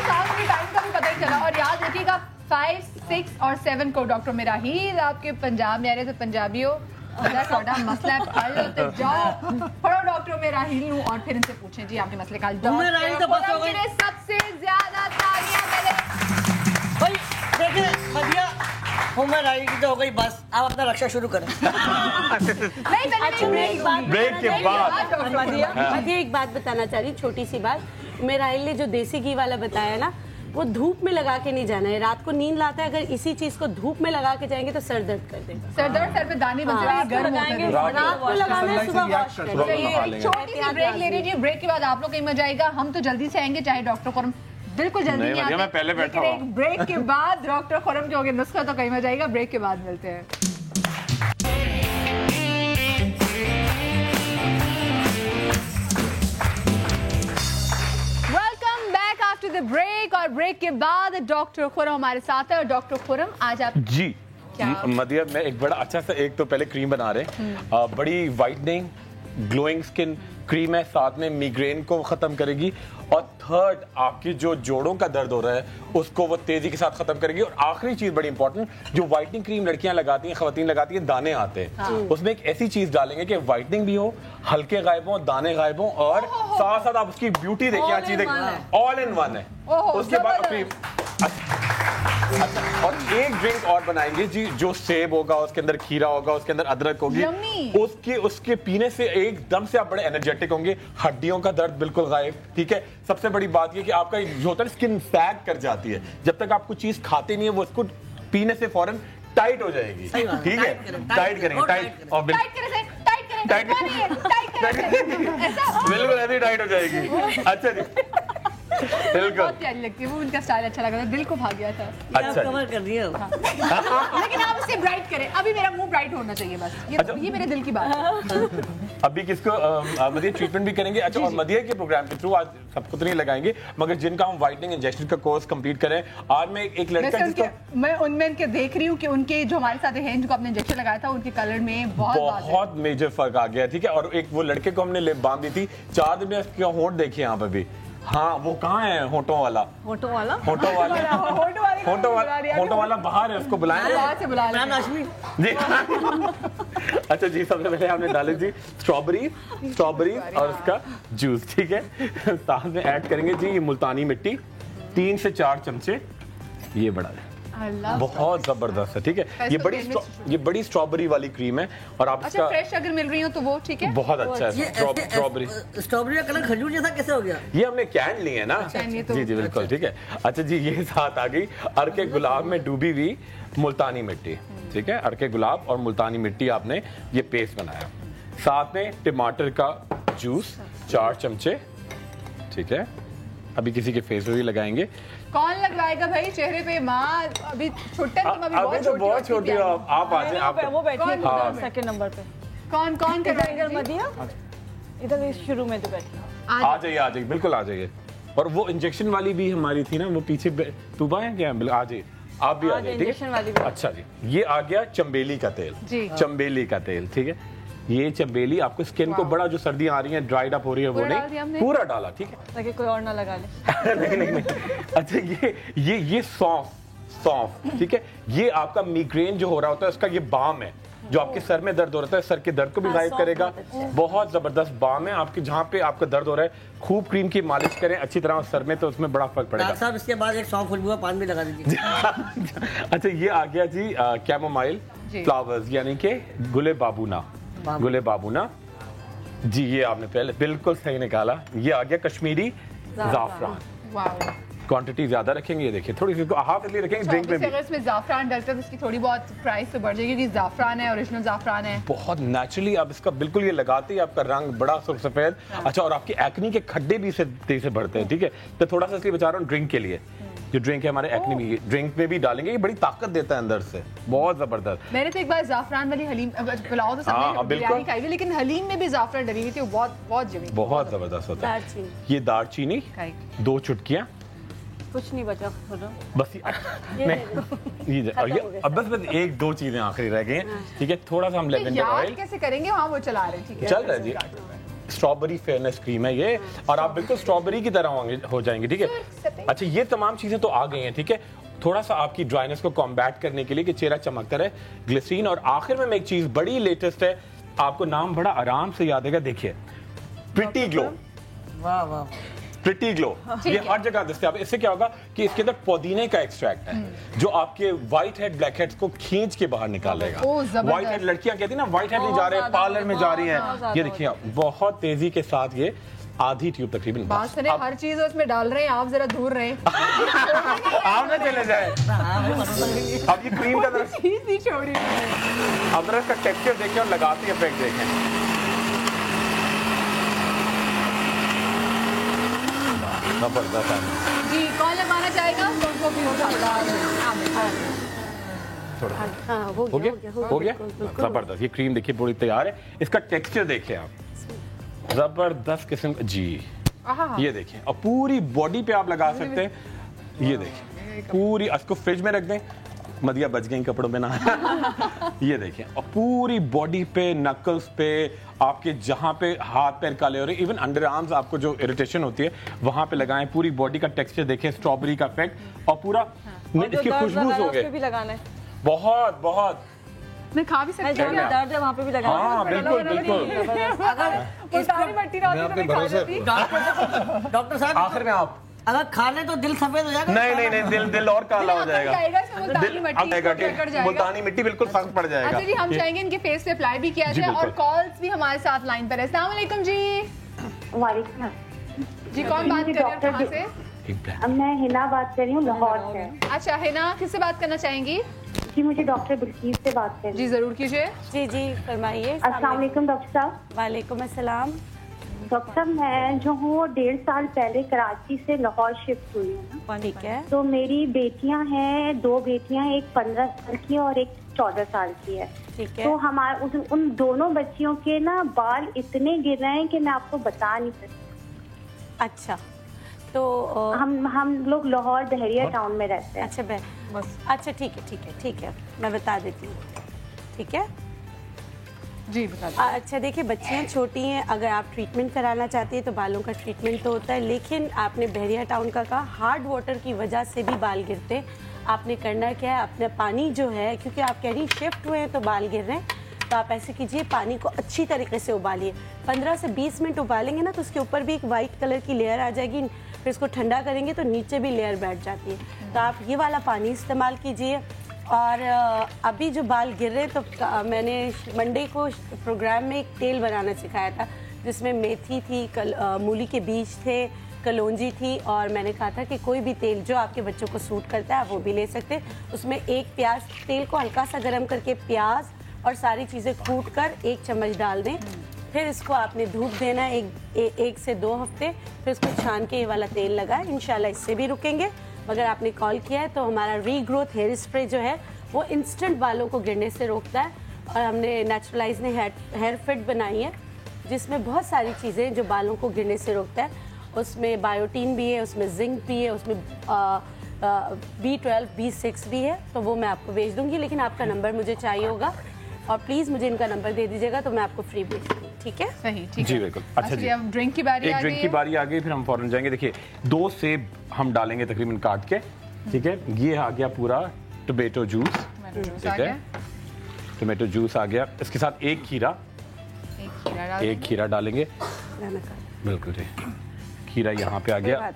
टाइम का भी पता ही चला। और याद रखिएगा 5, 6 और 7 को डॉक्टर मेराहील आपके पंजाब में आ रहे थे, पंजाबियों मसला हल होते जाओ, पढ़ो डॉक्टर मेराहील हूँ और फिर इनसे पूछें जी आपके मसले का हल। सबसे ज्यादा तालियां मैंने भाई देखिए मदिया की तो हो गई, बस आप अपना रक्षा शुरू करें। ब्रेक के बाद मदिया एक बात बताना चाह रही, छोटी सी बात। मेराहील ने जो देसी घी वाला बताया ना, वो धूप में लगा के नहीं जाना है। रात को नींद लाता है, अगर इसी चीज को धूप में लगा के जाएंगे तो सर दर्द कर देगा। सर दर्द, सर पे दाने बन जाएंगे, गर्म लगाएंगे, रात को लगाना है, सुबह वॉश करेंगे। छोटी सी ब्रेक ले लीजिए, ब्रेक के बाद आप लोग कहीं मजा आएगा। हम तो जल्दी से आएंगे, चाहे डॉक्टर खुरम बिल्कुल जल्दी नहीं आते, मैं पहले बैठा हूं। ब्रेक के बाद डॉक्टर खुरम के होंगे नुस्खा तो कहीं मजा आएगा। ब्रेक के बाद मिलते हैं। द ब्रेक, और ब्रेक के बाद डॉक्टर खुरम हमारे साथ है। और डॉक्टर खुरम आज आप जी मदिया में एक बड़ा अच्छा सा, एक तो पहले क्रीम बना रहे हैं, बड़ी वाइटनिंग ग्लोइंग स्किन क्रीम है, साथ में मिग्रेन को खत्म करेगी और थर्ड आपकी जो जोड़ों का दर्द हो रहा है उसको वो तेजी के साथ खत्म करेगी। और आखिरी चीज बड़ी इंपॉर्टेंट, जो व्हाइटनिंग क्रीम लड़कियां लगाती हैं, खवातीन लगाती हैं, दाने आते हैं, उसमें एक ऐसी चीज डालेंगे कि व्हाइटनिंग भी हो, हल्के गायब हो, दाने गायब हो, और साथ साथ आप उसकी ब्यूटी देखिए, चीज ऑल इन वन है। उसके बाद अच्छा, और एक ड्रिंक और बनाएंगे जी, जो सेब होगा, उसके अंदर खीरा होगा, उसके अंदर अदरक होगी, उसके पीने से एकदम से आप बड़े एनर्जेटिक होंगे, हड्डियों का दर्द बिल्कुल गायब। ठीक है, सबसे बड़ी बात ये कि आपका जो होता है स्किन सैग कर जाती है, जब तक आप कुछ चीज खाते नहीं है वो उसको पीने से फौरन टाइट हो जाएगी। ठीक है, टाइट करेंगे, टाइट और बिल्कुल ऐसी टाइट हो जाएगी। अच्छा जी, बहुत प्यारी लगती है वो, उनका स्टाइल अच्छा लगा था, दिल को भा गया था। अच्छा कवर कर दिया। लेकिन आप इसे ब्राइट करें, अभी मेरा मुंह ब्राइट होना चाहिए बस, ये मेरे दिल की बात है। अभी किसको मदिया ट्रीटमेंट भी करेंगे। अच्छा, और मदिया के प्रोग्राम के थ्रू आज सबको तो नहीं लगाएंगे, मगर जिनका हम व्हाइटनिंग इंजेक्शन का कोर्स कंप्लीट करें, आज मैं एक लड़का मैं उनमें उनके देख रही हूँ कि उनके जो हमारे साथ हैं, जिनको आपने इंजेक्शन लगाया था, उनके कलर में बहुत मेजर फर्क आ गया। ठीक है, और एक वो लड़के को हमने लिप बाम दी थी, 4 दिन में उसके होंठ देखिए यहाँ पे भी। हाँ, वो कहाँ है होंठों वाला बाहर है, उसको बुलाएं जी। अच्छा जी, सबसे पहले हमने डाले जी स्ट्रॉबेरी और उसका जूस। ठीक है, साथ में ऐड करेंगे जी ये मुल्तानी मिट्टी 3 से 4 चमचे, ये बड़ा है। बहुत जबरदस्त है। ठीक है, ये बड़ी स्ट्रॉबेरी वाली क्रीम है और आप अच्छा फ्रेश अगर मिल रही हो तो वो ठीक है, बहुत अच्छा है। स्ट्रॉबेरी का कलर खजूर जैसा कैसे हो गया? ये हमने कैन लिए ना। जी जी बिल्कुल ठीक है। अच्छा जी, ये साथ आ गई अर्के गुलाब में डूबी हुई मुल्तानी मिट्टी। ठीक है, अर्के गुलाब और मुल्तानी मिट्टी आपने ये पेस्ट बनाया। साथ में टमाटर का जूस 4 चमचे। ठीक है, अभी किसी के फेस पे भी लगाएंगे। कौन लगवाएगा भाई चेहरे पे? माँ अभी छोटे तो बहुत छोटी हो आप आ जाए। वो बैठिए सेकंड नंबर पे। कौन कौन इधर मदिया, इधर शुरू में तो बैठिए। आ जाइए बिल्कुल आ जाइए। और वो इंजेक्शन वाली भी हमारी थी ना, वो पीछे तुबा है क्या? आ जाइए, आप भी आ जाइए। ठीक है, अच्छा जी, ये आ गया चंबेली का तेल। चंबेली का तेल, ठीक है। ये चंबेली आपको स्किन को बड़ा, जो सर्दियां आ रही हैं ड्राइड अप हो रही है वो नहीं, पूरा डाला। ठीक है, ताकि कोई और ना लगा ले। नहीं। अच्छा ये सौंफ। ठीक है, ये आपका मिग्रेन जो हो रहा होता है उसका ये बाम है, जो आपके सर में दर्द हो रहा है, सर के दर्द को भी गायब करेगा। बहुत जबरदस्त बाम है आपके, जहाँ पे आपका दर्द हो रहा है खूब क्रीम की मालिश करें अच्छी तरह सर में, तो उसमें बड़ा फर्क पड़ेगा। साहब इसके बाद एक सौंफ खुशबू पान भी लगा दीजिए। अच्छा, ये आ गया जी कैमोमाइल फ्लावर्स, यानी कि गुले बाबूना। गुले बाबूना जी, ये आपने पहले बिल्कुल सही निकाला। ये आ गया कश्मीरी जाफरान। क्वांटिटी ज्यादा रखेंगे, ये देखिए थोड़ी सी हाफ इसलिए रखेंगे ड्रिंक में भी। अगर इसमें जाफरान डलता है तो इसकी थोड़ी बहुत प्राइस तो बढ़ जाएगी, क्योंकि जाफरान है, ओरिजिनल जाफरान है। बहुत नेचुरली आप इसका बिल्कुल ये लगाते ही आपका रंग बड़ा सफेद। अच्छा, और आपकी एक्नी के खड्डे भी इससे तेजी से बढ़ते हैं। ठीक है, तो थोड़ा सा इसलिए बचा रहा हूँ ड्रिंक के लिए। जो ड्रिंक है हमारे एक्ने में, ड्रिंक में भी डालेंगे, ये बड़ी ताकत देता है अंदर से, बहुत जबरदस्त। मैंने तो एक बार जाफरान वाली हलीम पुलाव तो सबने बिरयानी खाई हुई, लेकिन हलीम में भी जाफरान डली हुई थी, वो बहुत जमी, बहुत जबरदस्त होता है। ये दालचीनी 2 चुटकियां, कुछ नहीं बचा बस ये अब बस 1-2 चीजें आखिरी रह गई हैं। ठीक है, थोड़ा सा हम लेवेंडर ऑयल कैसे करेंगे, वहाँ वो चला रहे हैं। चल रहा है जी। स्ट्रॉबेरी फेयरनेस क्रीम है ये, और आप बिल्कुल स्ट्रॉबेरी की तरह हो जाएंगे। ठीक है, अच्छा ये तमाम चीजें तो आ गई हैं। ठीक है, थोड़ा सा आपकी ड्राइनेस को कॉम्बैट करने के लिए कि चेहरा चमकता रहे, ग्लिसरीन। और आखिर में एक चीज बड़ी लेटेस्ट है, आपको नाम बड़ा आराम से याद है, देखिए प्रिटी ग्लो। वाह वाह, प्रिटी ग्लो, ये हर जगह दस्तयाब है। इससे क्या होगा कि इसके अंदर पुदीने का एक्सट्रैक्ट है, जो आपके व्हाइट हेड ब्लैक हेड्स को खींच के बाहर निकालेगा। व्हाइट हेड लड़कियां कहती है ना, व्हाइट हेड नहीं जा रहे हैं, पार्लर में जा रही हैं। ये देखिए बहुत तेजी के साथ ये आधी ट्यूब तकरीबन हर चीज उसमें डाल रहे हैं, आप जरा दूर रहे। आप ना चले जाए। अब ये क्रीम का चीज नहीं छोड़ी, अब जरा इसका टेक्सचर देखें और लगाते इफेक्ट देखें। जबरदस्त है जी। कौन लगाना चाहेगा? हो गया जबरदस्त। ये क्रीम देखिए पूरी तैयार है। इसका टेक्सचर देखिए आप, जबरदस्त किस्म जी। ये देखिए, और पूरी बॉडी पे आप लगा सकते हैं। ये देखिए पूरी, इसको फ्रिज में रख दें, मदिया बच गई कपड़ों में ना। ये देखिए, और पूरी बॉडी पे, नकल्स पे, आपके जहां पे हाथ पैर काले हो रहे, इवन अंडर आर्म्स आपको जो इरिटेशन होती है वहां पे लगाएं। पूरी बॉडी का टेक्सचर देखें, स्ट्रॉबेरी का इफेक्ट, और पूरा इसकी खुशबू हो गई। बहुत मैं खा भी सकती हूं, दर्द है वहां पे भी लगाना। हाँ बिल्कुल बिल्कुल। डॉक्टर साहब आखिर में आप अगर खा ले तो दिल सफेद हो जाएगा? नहीं, दिल और काला हो जाएगा। मुल्तानी मिट्टी बिल्कुल सख्त पड़ जाएगा। अच्छा जी, हम चाहेंगे इनके फेस पे अप्लाई भी किया जाए, और कॉल्स भी हमारे साथ लाइन पर है। अस्सलाम वालेकुम जी। वालेकुम जी, कौन बात कर रहे हैं, कहाँ से? मैं हिना बात कर रही हूँ, लाहौर से। अच्छा हिना, किससे बात करना चाहेंगी? जी, मुझे डॉक्टर बिल्कीस से बात करनी। जी जरूर कीजिए। जी फरमाइए। अस्सलाम वालेकुम डॉक्टर साहब। वालेकुम अस्सलाम। डॉक्टर साहब, मैं जो हूँ 1.5 साल पहले कराची से लाहौर शिफ्ट हुई हूँ ना। ठीक है। तो मेरी बेटियाँ हैं, 2 बेटियाँ, एक 15 साल की और एक 14 साल की है। ठीक है। तो हमारे उन दोनों बच्चियों के ना बाल इतने गिर रहे हैं कि मैं आपको बता नहीं सकती। अच्छा, तो हम लोग लाहौर दहरिया टाउन में रहते हैं। अच्छा बस, अच्छा ठीक है, मैं बता देती हूँ। ठीक है जी, बता। अच्छा देखिए, बच्चियाँ छोटी हैं, अगर आप ट्रीटमेंट कराना चाहती हैं तो बालों का ट्रीटमेंट तो होता है, लेकिन आपने बहरिया टाउन का कहा, हार्ड वाटर की वजह से भी बाल गिरते हैं। आपने करना क्या है, अपना पानी जो है, क्योंकि आप कह रही शिफ्ट हुए हैं तो बाल गिर रहे हैं, तो आप ऐसे कीजिए, पानी को अच्छी तरीके से उबालिए। 15 से 20 मिनट उबालेंगे ना, तो उसके ऊपर भी एक वाइट कलर की लेयर आ जाएगी, फिर इसको ठंडा करेंगे तो नीचे भी लेयर बैठ जाती है। तो आप ये वाला पानी इस्तेमाल कीजिए। और अभी जो बाल गिर रहे तो मैंने मंडे को प्रोग्राम में एक तेल बनाना सिखाया था जिसमें मेथी थी, मूली के बीज थे, कलौंजी थी, और मैंने कहा था कि कोई भी तेल जो आपके बच्चों को सूट करता है आप वो भी ले सकते हैं। उसमें एक प्याज, तेल को हल्का सा गर्म करके प्याज और सारी चीज़ें कूट कर 1 चम्मच डाल दें। फिर इसको आपने धूप देना है 1 से 2 हफ्ते। फिर इसको छान के ये वाला तेल लगाए, इंशाल्लाह इससे भी रुकेंगे। अगर आपने कॉल किया है तो हमारा रीग्रोथ हेयर स्प्रे जो है वो इंस्टेंट बालों को गिरने से रोकता है। और हमने नेचुरलाइज ने हेयर फिट बनाई है जिसमें बहुत सारी चीज़ें जो बालों को गिरने से रोकता है। उसमें बायोटीन भी है, उसमें जिंक भी है, उसमें B12, B6 भी है। तो वो मैं आपको भेज दूंगी, लेकिन आपका नंबर मुझे चाहिए होगा और प्लीज़ मुझे इनका नंबर दे दीजिएगा तो मैं आपको फ्री भेज दूँगी। ठीक है? सही, ठीक जी है। बिल्कुल। अच्छा जी, अब ड्रिंक की बारी आ गई। ड्रिंक की बारी आ गई, फिर हम फौरन जाएंगे। देखिए 2 सेब हम डालेंगे तकरीबन काट के, ठीक है। ये आ गया पूरा टोमेटो जूस, ठीक है, टोमेटो जूस आ गया। इसके साथ एक खीरा डालेंगे, बिल्कुल जी। खीरा यहाँ पे आ गया,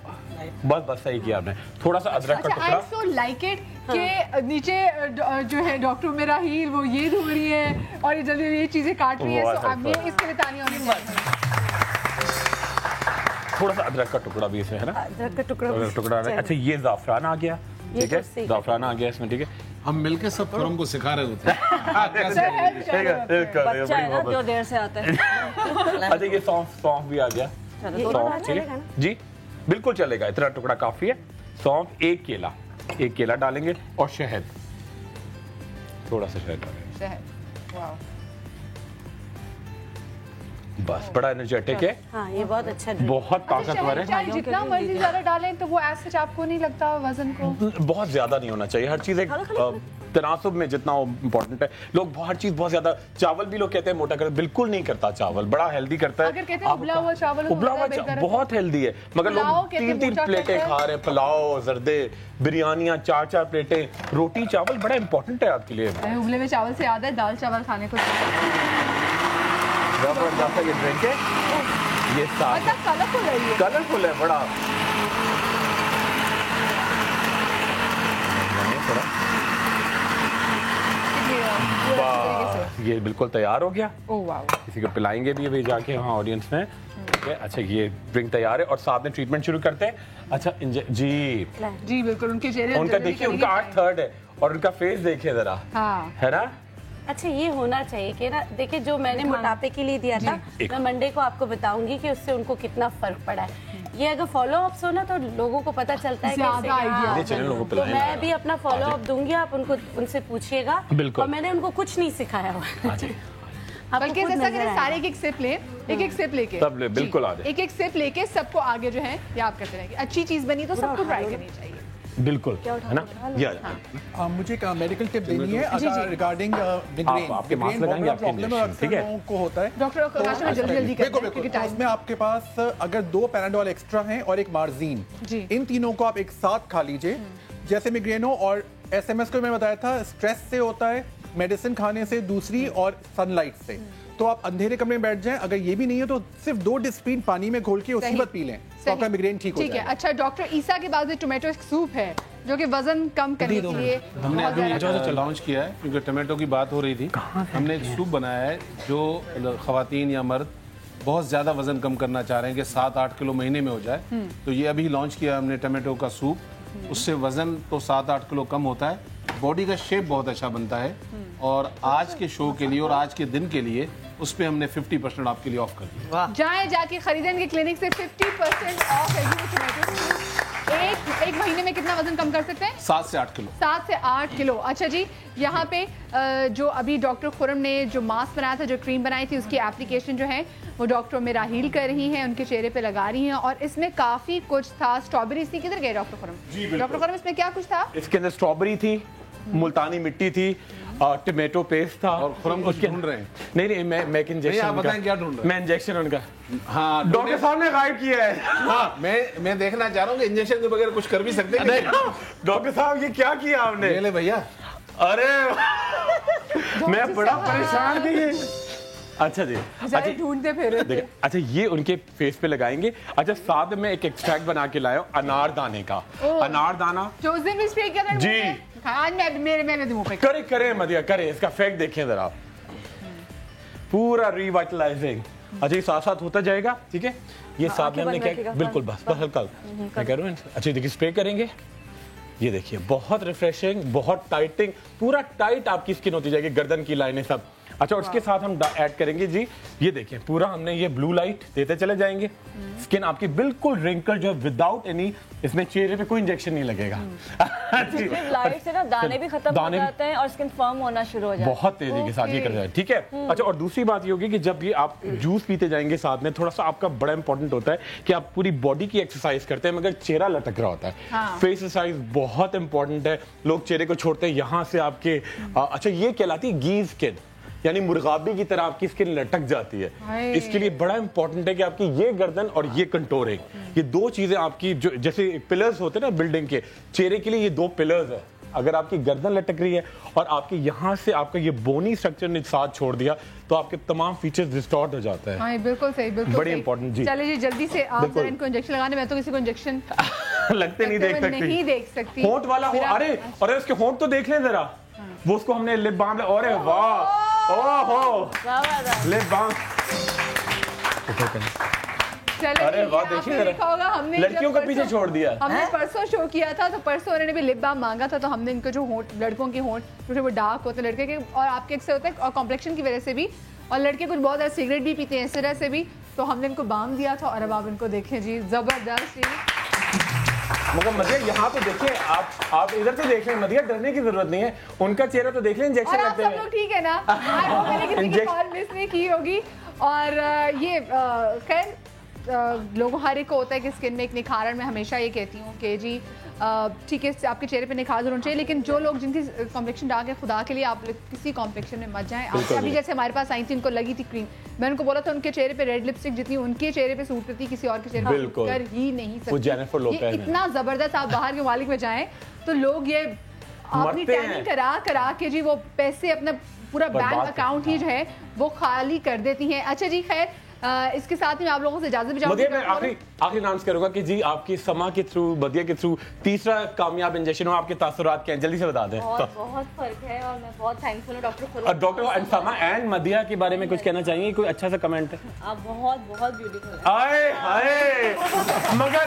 बस सही किया आपने। थोड़ा सा अदरक का टुकड़ा। आई सो लाइक इट कि नीचे जो है डॉक्टर मेरा हील वो ये धो रही है और ये जल्दी ये चीजें काट रही है, सो अब ये इसके लिए तालियां होनी चाहिए। थोड़ा सा अदरक का टुकड़ा भी इसमें है ना, अदरक का टुकड़ा। अच्छा ये ज़ाफ़रान आ गया, ठीक है, ज़ाफ़रान आ गया इसमें, ठीक है। हम मिलके सब फॉर्म को सिखा रहे होते हैं। बच्चा है ना जो देर से आता है। अच्छा ये सौंफ भी आ गया, सौंफ, ठीक है जी, बिल्कुल चलेगा, इतना टुकड़ा काफी है। सौंफ, एक केला डालेंगे और शहद, थोड़ा सा शहद डालेंगे, बस। बड़ा एनर्जेटिक है। हाँ, ये बहुत अच्छा, बहुत ताकतवर है। चाहे जितना मर्जी ज्यादा डालें तो वो ऐसे आपको नहीं लगता वजन को बहुत ज्यादा नहीं होना चाहिए। हर चीज एक तनासुब में जितना इम्पोर्टेंट है। लोग हर चीज बहुत ज्यादा, चावल भी लोग कहते हैं मोटा कर, बिल्कुल नहीं करता। चावल बड़ा हेल्दी करता है। अगर कहते हैं उबला हुआ चावल बहुत हेल्दी है, मगर लोग 3 प्लेटें खा रहे हैं, पुलाव, जर्दे, बिरयानियां 4 प्लेटें, रोटी चावल बड़ा इंपॉर्टेंट है आपके लिए। उबले हुए चावल से याद है दाल चावल खाने को। जबरदस्त ये ड्रिंक है, ये कलरफुल है बड़ा। ये बिल्कुल तैयार हो गया। ओह वाह। किसी को पिलाएंगे भी अभी जाके वहाँ ऑडियंस में, ठीक है। अच्छा ये ड्रिंक तैयार है और साथ में ट्रीटमेंट शुरू करते हैं। अच्छा जी बिल्कुल, उनके चेहरे उनका देखिए, उनका 8/3 है और उनका फेस देखिए जरा, है ना। अच्छा ये होना चाहिए कि ना, देखिए जो मैंने मोटापे के लिए दिया था, मैं मंडे को आपको बताऊंगी कि उससे उनको कितना फर्क पड़ा है। ये अगर फॉलो अप्स हो ना तो लोगों को पता चलता है कैसे। तो मैं भी अपना फॉलो अप दूंगी, आप उनसे पूछिएगा। और मैंने उनको कुछ नहीं सिखाया हुआ, बल्कि जैसा कि सारे एक सिप ले, एक सिप लेके सब ले, बिल्कुल एक सिप लेके सबको आगे जो है ये आप करते रहेंगे। अच्छी चीज बनी तो सबको ट्राई करनी चाहिए, बिल्कुल, है ना। मुझे एक मेडिकल टिप देनी है रिगार्डिंग मिग्रेन। आपके मास्क लगाएंगे, आपके इंजेक्शन, ठीक है। लोगों को होता है डॉक्टर जल्दी देखो, उसमें आपके पास अगर 2 पैराडोल एक्स्ट्रा हैं और एक मार्जिन, इन तीनों को आप एक साथ खा लीजिए। जैसे मिग्रेन हो, और SMS को मैं बताया था स्ट्रेस से होता है, मेडिसिन खाने से दूसरी, और सनलाइट से। तो आप अंधेरे कमरे में बैठ जाएं, अगर ये भी नहीं है तो सिर्फ 2 डिस्प्रिन पानी में घोल के उसी वक्त पी लें, तो आपका मिग्रेन ठीक हो जाएगा। ठीक है। अच्छा डॉक्टर ईसा के बाद टोमेटो सूप है जो कि वजन कम करने के लिए हमने अभी लॉन्च किया है, क्योंकि टोमेटो की बात हो रही थी। हमने एक सूप बनाया है जो खवातीन या मर्द बहुत ज़्यादा वजन कम करना चाह रहे हैं कि 7-8 किलो महीने में हो जाए, तो ये अभी लॉन्च किया हमने टोमेटो का सूप। उससे वजन तो 7-8 किलो कम होता है, बॉडी का शेप बहुत अच्छा बनता है। और आज के शो के लिए और आज के दिन के लिए उस पे हमने 50% आपके लिए ऑफ कर दिया। जाएं जाके खरीदें इनके क्लिनिक से, 50% ऑफ है। एक महीने में कितना वजन कम कर सकते हैं? 7 से 8 किलो। 7 से 8 किलो। अच्छा जी, यहाँ पे जो अभी डॉक्टर खुरम ने जो मास्क बनाया था, जो क्रीम बनाई थी, उसकी एप्लीकेशन जो है वो डॉक्टर मेराहील कर रही हैं, उनके चेहरे पे लगा रही हैं। और इसमें काफी कुछ था। स्ट्रॉबेरी थी, किधर गए डॉक्टर खुरम? डॉक्टर खुरम इसमें क्या कुछ था? इसके अंदर स्ट्रॉबेरी थी, मुल्तानी मिट्टी थी, टोमेटो पेस्ट था। और खुरम कुछ ढूंढ रहे हैं? नहीं मैं इंजेक्शन, आप बताएं क्या ढूंढ रहे हैं? मैं इंजेक्शन उनका, हाँ डॉक्टर साहब ने गायब किया है। हाँ मैं देखना चाह रहा हूँ कि इंजेक्शन के बगैर कुछ कर भी सकते हैं। डॉक्टर साहब ये क्या किया आपने? ले भैया। अरे मैं बड़ा परेशान थी। अच्छा जी, अच्छा ढूंढते फिर देखिए, अच्छा ये उनके फेस पे लगाएंगे। अच्छा साथ में एक एक्सट्रैक्ट बना के लाया अनारदाने का, अनारदाना जो उस दिन भी स्प्रे किया था जी, आज मेरे मुंह पे करे मदिया करे, इसका इफेक्ट देखें जरा, पूरा रिवाइटलाइजिंग। अच्छा ये साथ साथ होता जाएगा, ठीक है। ये साथ में हमने क्या, बिल्कुल बस हल्का मैं कह रहा हूँ। अच्छा देखिए स्प्रे करेंगे, ये देखिए बहुत रिफ्रेशिंग, बहुत टाइटिंग, पूरा टाइट आपकी स्किन होती जाएगी, गर्दन की लाइनें सब। अच्छा उसके साथ हम ऐड करेंगे जी, ये देखिए पूरा हमने ये ब्लू लाइट देते चले जाएंगे। स्किन आपकी बिल्कुल रिंकल जो है विदाउट एनी, इसमें चेहरे पे कोई इंजेक्शन नहीं लगेगा। लाइट से ना दाने भी खत्म हो जाते हैं और स्किन फर्म होना शुरू हो जाता है, बहुत तेजी के साथ ये कर जाए, ठीक है। अच्छा और दूसरी बात ये होगी कि जब ये आप जूस पीते जाएंगे साथ में, थोड़ा सा आपका बड़ा इंपॉर्टेंट होता है कि आप पूरी बॉडी की एक्सरसाइज करते हैं मगर चेहरा लटक रहा होता है। फेस एक्सरसाइज बहुत इंपॉर्टेंट है, लोग चेहरे को छोड़ते हैं यहाँ से आपके। अच्छा ये कहलाती है गी स्किन, यानी मुर्गाबी की तरह आपकी स्किन लटक जाती है। इसके लिए बड़ा इंपॉर्टेंट है कि आपकी ये गर्दन और ये कंटोरिंग, ये दो चीजें आपकी जो जैसे पिलर्स होते हैं ना बिल्डिंग के, चेहरे के लिए ये दो पिलर्स है। अगर आपकी गर्दन लटक रही है और आपके यहाँ से आपका ये बोनी स्ट्रक्चर ने साथ छोड़ दिया तो आपके तमाम फीचर्स डिस्टॉर्ट हो जाता है। हाँ, बिल्कुल सही, बिल्कुल बड़ी इंपॉर्टेंट जी। चलिए जी जल्दी से आप जरा इनको इंजेक्शन लगाने, मैं तो किसी को इंजेक्शन लगते नहीं देख सकती। होंठ वाला हो, अरे उसके होंठ तो देख लें जरा, वो उसको हमने लिप बाम, अरे वाह, ओहो लिप बाम। अरे वाह देखिए देखा होगा हमने लड़कियों का पीछे छोड़ दिया। हमने परसों शो किया था तो परसों उन्होंने भी लिप बाम मांगा था, तो हमने इनको जो होंठ, लड़कों के होंठ थोड़े वो डार्क होते हैं लड़के के और आपके से होता है और कॉम्प्लेक्शन की वजह से भी, और लड़के कुछ बहुत ज्यादा सिगरेट भी पीते हैं इस तरह से भी, तो हमने इनको बाम दिया था। और अब आप इनको देखें जी, जबरदस्त। मगर मदिया यहाँ तो देखिए, आप इधर से देख रहे हैं, मदिया डरने की जरूरत नहीं है, उनका चेहरा तो देख लें, इंजेक्शन लगते हैं। सब लोग ठीक है ना? मैंने किसी की कॉल मिस नहीं की होगी। और ये खैर लोगों हर एक को होता है कि स्किन में एक निखारण, मैं हमेशा ये कहती हूँ कि जी ठीक है आपके चेहरे पे निखार जरूर चाहिए, लेकिन जो लोग जिनकी कॉम्प्लेक्शन डार्क है, खुदा के लिए आप किसी कॉम्प्लेक्शन में मत जाएं। अभी जैसे हमारे पास आई थी, उनको लगी थी क्रीम, मैं उनको बोला था उनके चेहरे पे रेड लिपस्टिक जितनी उनके चेहरे पे सूट करती किसी और के चेहरे पे कर ही नहीं सकती। इतना जबरदस्त, आप बाहर के मालिक में जाएं तो लोग ये अपनी टैनिंग करा के जी वो पैसे अपना पूरा बैंक अकाउंट ही जो है वो खाली कर देती हैं। अच्छा जी खैर इसके साथ ही मैं आप लोगों से इजाजत भी चाहूंगी। मैं आखिरी अनाउंस करूंगा कि जी आपकी समा के थ्रू, बदिया के थ्रू तीसरा कामयाब इंजेक्शन हो, आपके तासुरात क्या हैं जल्दी से बता दें। बहुत फर्क है और मैं बहुत थैंकफुल हूं डॉक्टर एंड समा एंड मदिया के बारे में कुछ कहना चाहिए, कोई अच्छा सा कमेंट है? आप बहुत ब्यूटीफुल हैं। आए हाय, मगर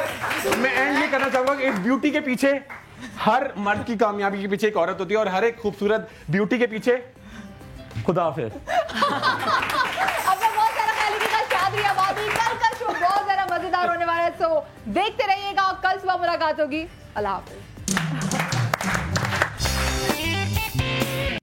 मैं एंड ये करना चाहूंगा कि इस ब्यूटी के पीछे, हर मर्द की कामयाबी के पीछे एक औरत होती है और हर एक खूबसूरत ब्यूटी के पीछे खुदा हाफिज़। कल का शो बहुत ज्यादा मजेदार होने वाला है, तो देखते रहिएगा। कल सुबह मुलाकात होगी। अल्लाह हाफिज़।